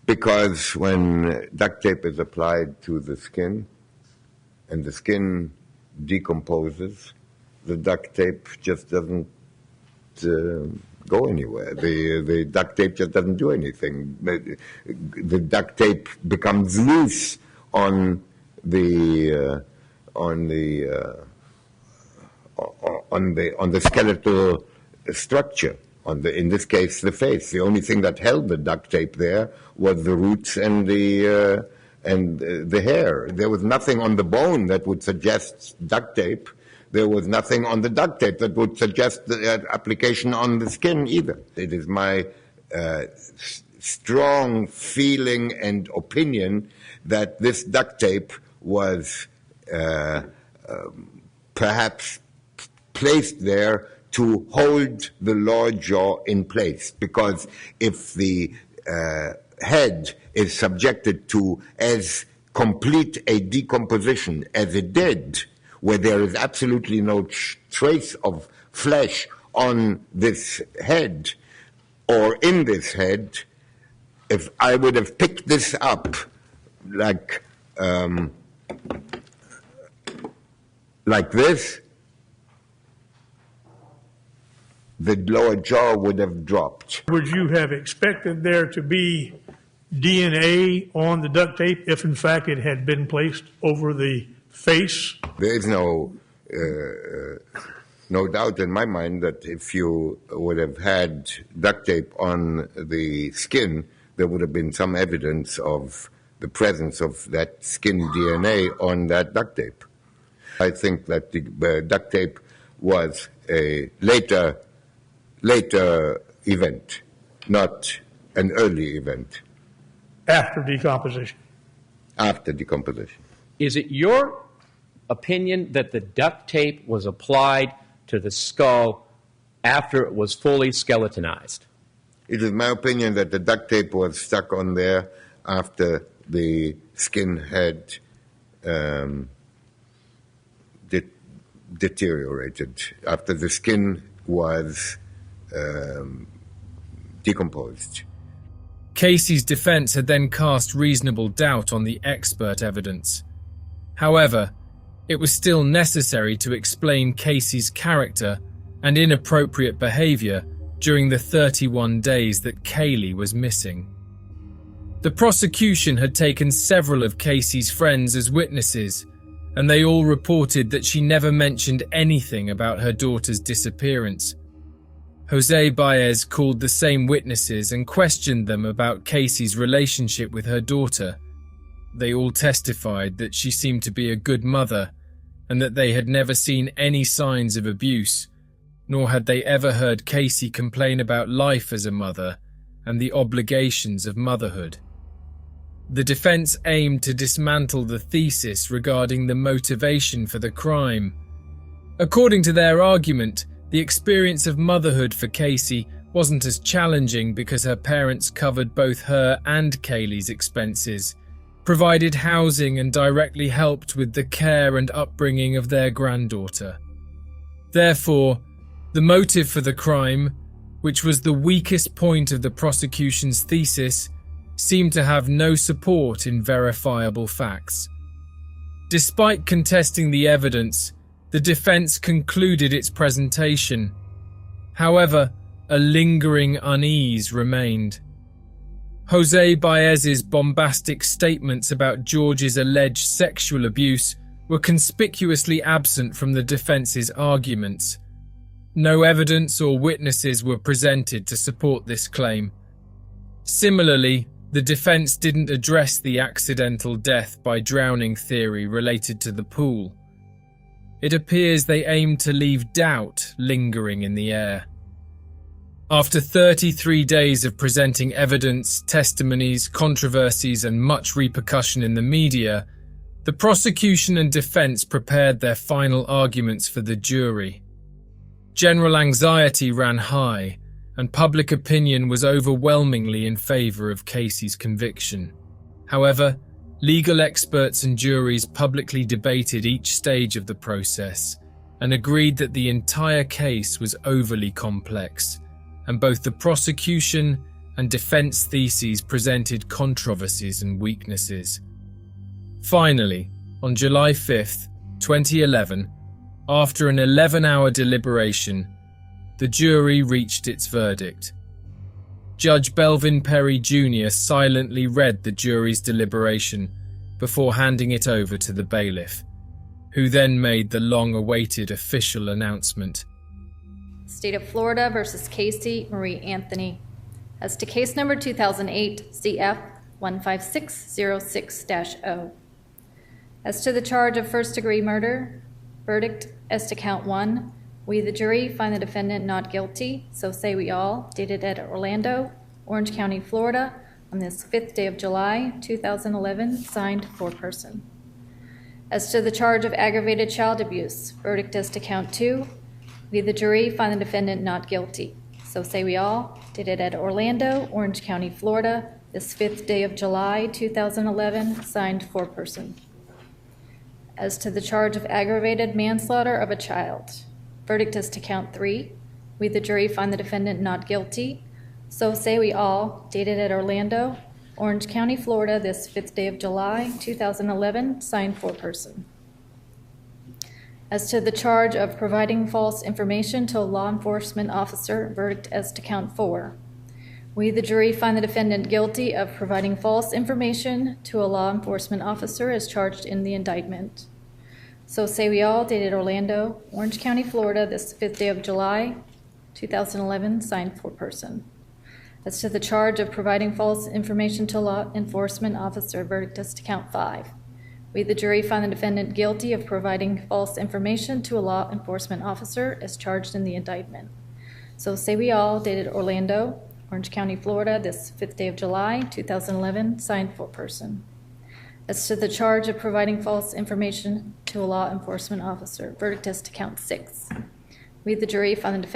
Because when duct tape is applied to the skin, and the skin decomposes, the duct tape just doesn't go anywhere. The duct tape just doesn't do anything. The duct tape becomes loose on the skeletal structure. In this case, the face. The only thing that held the duct tape there was the roots and the hair. There was nothing on the bone that would suggest duct tape. There was nothing on the duct tape that would suggest the application on the skin either. It is my strong feeling and opinion that this duct tape was perhaps placed there to hold the lower jaw in place, because if the head is subjected to as complete a decomposition as it did, where there is absolutely no trace of flesh on this head or in this head, if I would have picked this up like this, the lower jaw would have dropped. Would you have expected there to be DNA on the duct tape if, in fact, it had been placed over the face? There is no doubt in my mind that if you would have had duct tape on the skin, there would have been some evidence of the presence of that skin DNA on that duct tape. I think that the duct tape was a later event, not an early event. After decomposition? After decomposition. Is it your opinion that the duct tape was applied to the skull after it was fully skeletonized? It is my opinion that the duct tape was stuck on there after the skin had deteriorated, after the skin was decomposed. Casey's defense had then cast reasonable doubt on the expert evidence. However, it was still necessary to explain Casey's character and inappropriate behavior during the 31 days that Kaylee was missing. The prosecution had taken several of Casey's friends as witnesses, and they all reported that she never mentioned anything about her daughter's disappearance. Jose Baez called the same witnesses and questioned them about Casey's relationship with her daughter. They all testified that she seemed to be a good mother and that they had never seen any signs of abuse, nor had they ever heard Casey complain about life as a mother and the obligations of motherhood. The defense aimed to dismantle the thesis regarding the motivation for the crime. According to their argument, the experience of motherhood for Casey wasn't as challenging because her parents covered both her and Kaylee's expenses, provided housing and directly helped with the care and upbringing of their granddaughter. Therefore, The motive for the crime, which was the weakest point of the prosecution's thesis, seemed to have no support in verifiable facts. Despite contesting the evidence, the defense concluded its presentation. However, a lingering unease remained. Jose Baez's bombastic statements about George's alleged sexual abuse were conspicuously absent from the defense's arguments. No evidence or witnesses were presented to support this claim. Similarly, the defense didn't address the accidental death by drowning theory related to the pool. It appears they aimed to leave doubt lingering in the air. After 33 days of presenting evidence, testimonies, controversies, and much repercussion in the media, the prosecution and defense prepared their final arguments for the jury. General anxiety ran high, and public opinion was overwhelmingly in favor of Casey's conviction. However, legal experts and juries publicly debated each stage of the process and agreed that the entire case was overly complex, and both the prosecution and defense theses presented controversies and weaknesses. Finally, on July 5, 2011, after an 11-hour deliberation, the jury reached its verdict. Judge Belvin Perry Jr. silently read the jury's deliberation before handing it over to the bailiff, who then made the long-awaited official announcement. State of Florida versus Casey Marie Anthony. As to case number 2008 CF 15606-0. As to the charge of first-degree murder, verdict as to count 1, we, the jury, find the defendant not guilty, so say we all, dated at Orlando, Orange County, Florida, on this 5th day of July, 2011, signed foreperson. As to the charge of aggravated child abuse, verdict as to count 2, we, the jury, find the defendant not guilty, so say we all, dated at Orlando, Orange County, Florida, this 5th day of July, 2011, signed foreperson. As to the charge of aggravated manslaughter of a child, verdict as to count 3, we, the jury, find the defendant not guilty, so say we all, dated at Orlando, Orange County, Florida, this 5th day of July, 2011, signed foreperson. As to the charge of providing false information to a law enforcement officer, verdict as to count 4. We, the jury, find the defendant guilty of providing false information to a law enforcement officer as charged in the indictment. So say we all, dated Orlando, Orange County, Florida, this 5th day of July, 2011, signed foreperson. As to the charge of providing false information to a law enforcement officer, verdict as to count 5. We, the jury, find the defendant guilty of providing false information to a law enforcement officer as charged in the indictment. So say we all, dated Orlando, Orange County, Florida, this 5th day of July, 2011, signed foreperson. As to the charge of providing false information to a law enforcement officer, verdict as to count 6. We, the jury, find the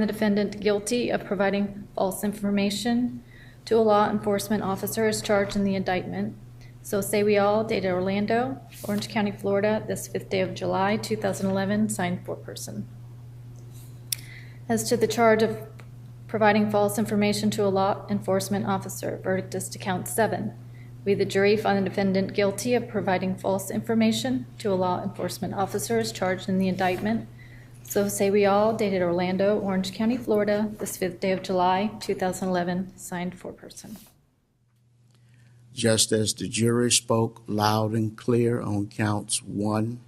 defendant guilty of providing false information to a law enforcement officer as charged in the indictment. So say we all, dated Orlando, Orange County, Florida, this 5th day of July, 2011, signed foreperson. As to the charge of providing false information to a law enforcement officer, verdict is to count 7. We, the jury, find the defendant guilty of providing false information to a law enforcement officer as charged in the indictment. So say we all, dated Orlando, Orange County, Florida, this 5th day of July, 2011, signed foreperson. Just as the jury spoke loud and clear on counts 1,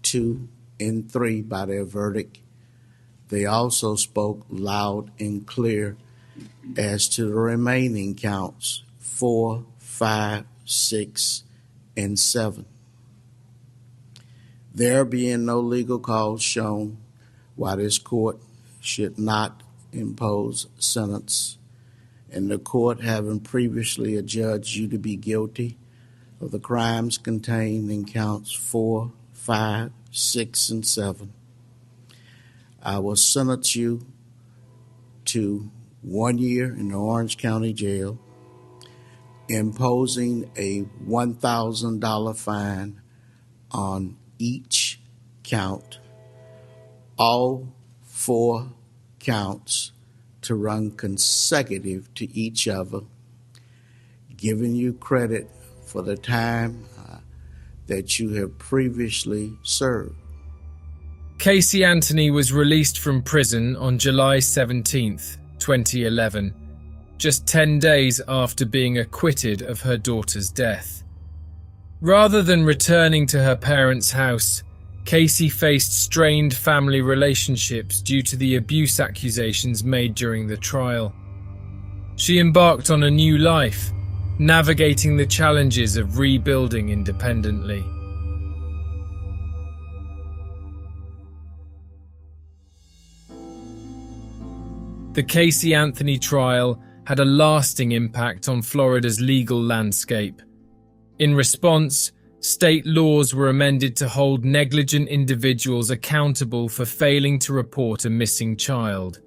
2, and 3 by their verdict, they also spoke loud and clear as to the remaining counts 4, 5, 6, and 7. There being no legal cause shown why this court should not impose sentence, and the court having previously adjudged you to be guilty of the crimes contained in counts 4, 5, 6, and 7, I will sentence you to 1 year in the Orange County Jail, imposing a $1,000 fine on each count all 4 counts to run consecutive to each other, giving you credit for the time that you have previously served. Casey Anthony was released from prison on July 17th, 2011, just 10 days after being acquitted of her daughter's death. Rather than returning to her parents' house, Casey faced strained family relationships due to the abuse accusations made during the trial. She embarked on a new life, navigating the challenges of rebuilding independently. The Casey Anthony trial had a lasting impact on Florida's legal landscape. In response, state laws were amended to hold negligent individuals accountable for failing to report a missing child.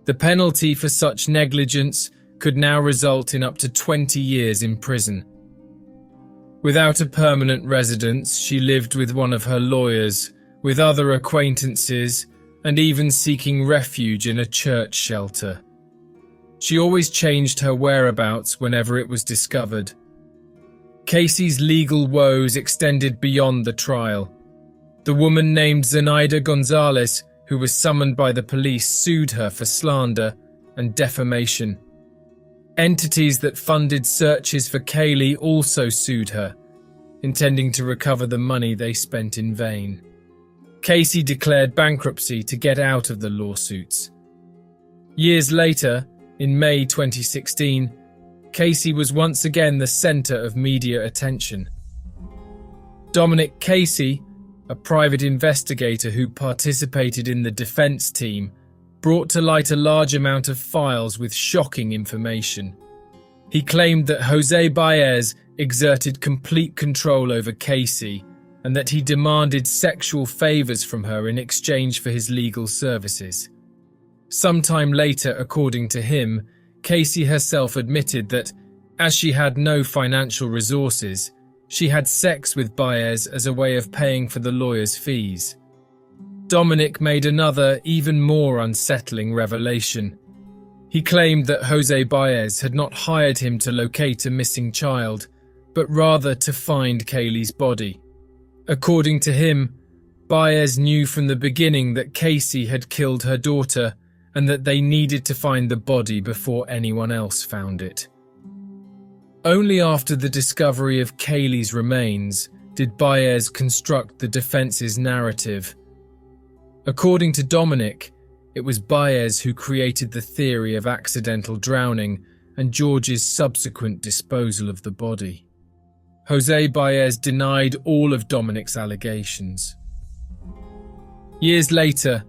The penalty for such negligence could now result in up to 20 years in prison. Without a permanent residence, she lived with one of her lawyers, with other acquaintances, and even seeking refuge in a church shelter. She always changed her whereabouts whenever it was discovered. Casey's legal woes extended beyond the trial. The woman named Zenaida Gonzalez, who was summoned by the police, sued her for slander and defamation. Entities that funded searches for Kaylee also sued her, intending to recover the money they spent in vain. Casey declared bankruptcy to get out of the lawsuits. Years later, in May 2016, Casey was once again the center of media attention. Dominic Casey, a private investigator who participated in the defense team, brought to light a large amount of files with shocking information. He claimed that Jose Baez exerted complete control over Casey and that he demanded sexual favors from her in exchange for his legal services. Sometime later, according to him, Casey herself admitted that, as she had no financial resources, she had sex with Baez as a way of paying for the lawyer's fees. Dominic made another, even more unsettling revelation. He claimed that Jose Baez had not hired him to locate a missing child, but rather to find Kaylee's body. According to him, Baez knew from the beginning that Casey had killed her daughter and that they needed to find the body before anyone else found it. Only after the discovery of Kaylee's remains did Baez construct the defense's narrative. According to Dominic, it was Baez who created the theory of accidental drowning and George's subsequent disposal of the body. Jose Baez denied all of Dominic's allegations. Years later,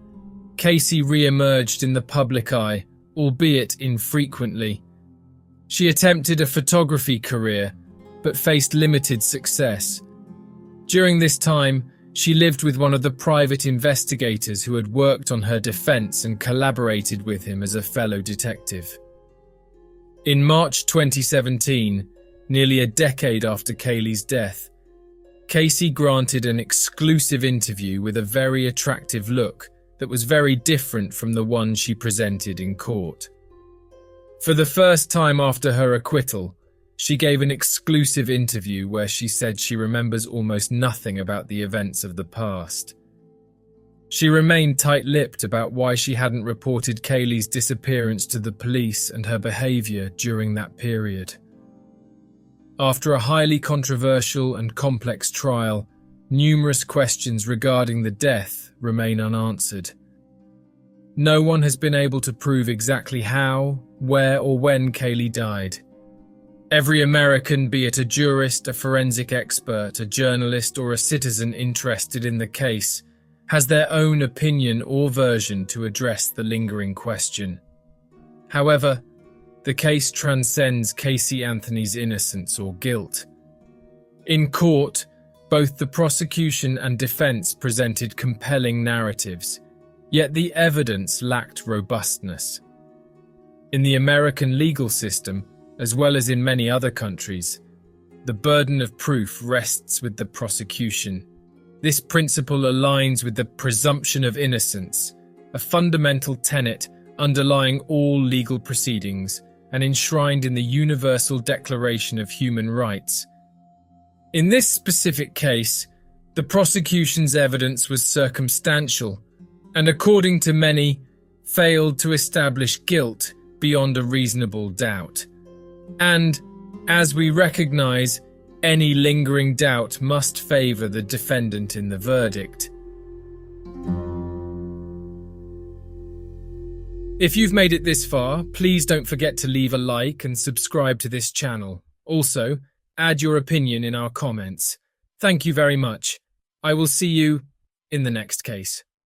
Casey re-emerged in the public eye, albeit infrequently. She attempted a photography career, but faced limited success. During this time, she lived with one of the private investigators who had worked on her defense and collaborated with him as a fellow detective. In March 2017, nearly a decade after Kaylee's death, Casey granted an exclusive interview with a very attractive look that was very different from the one she presented in court. For the first time after her acquittal, she gave an exclusive interview where she said she remembers almost nothing about the events of the past. She remained tight-lipped about why she hadn't reported Kaylee's disappearance to the police and her behavior during that period. After a highly controversial and complex trial, numerous questions regarding the death remain unanswered. No one has been able to prove exactly how, where, or when Kaylee died. Every American, be it a jurist, a forensic expert, a journalist, or a citizen interested in the case, has their own opinion or version to address the lingering question. However, the case transcends Casey Anthony's innocence or guilt. In court, both the prosecution and defense presented compelling narratives, yet the evidence lacked robustness. In the American legal system, as well as in many other countries, the burden of proof rests with the prosecution. This principle aligns with the presumption of innocence, a fundamental tenet underlying all legal proceedings and enshrined in the Universal Declaration of Human Rights. In this specific case, the prosecution's evidence was circumstantial and, according to many, failed to establish guilt beyond a reasonable doubt. And, as we recognize, any lingering doubt must favor the defendant in the verdict. If you've made it this far, please don't forget to leave a like and subscribe to this channel. Also, add your opinion in our comments. Thank you very much. I will see you in the next case.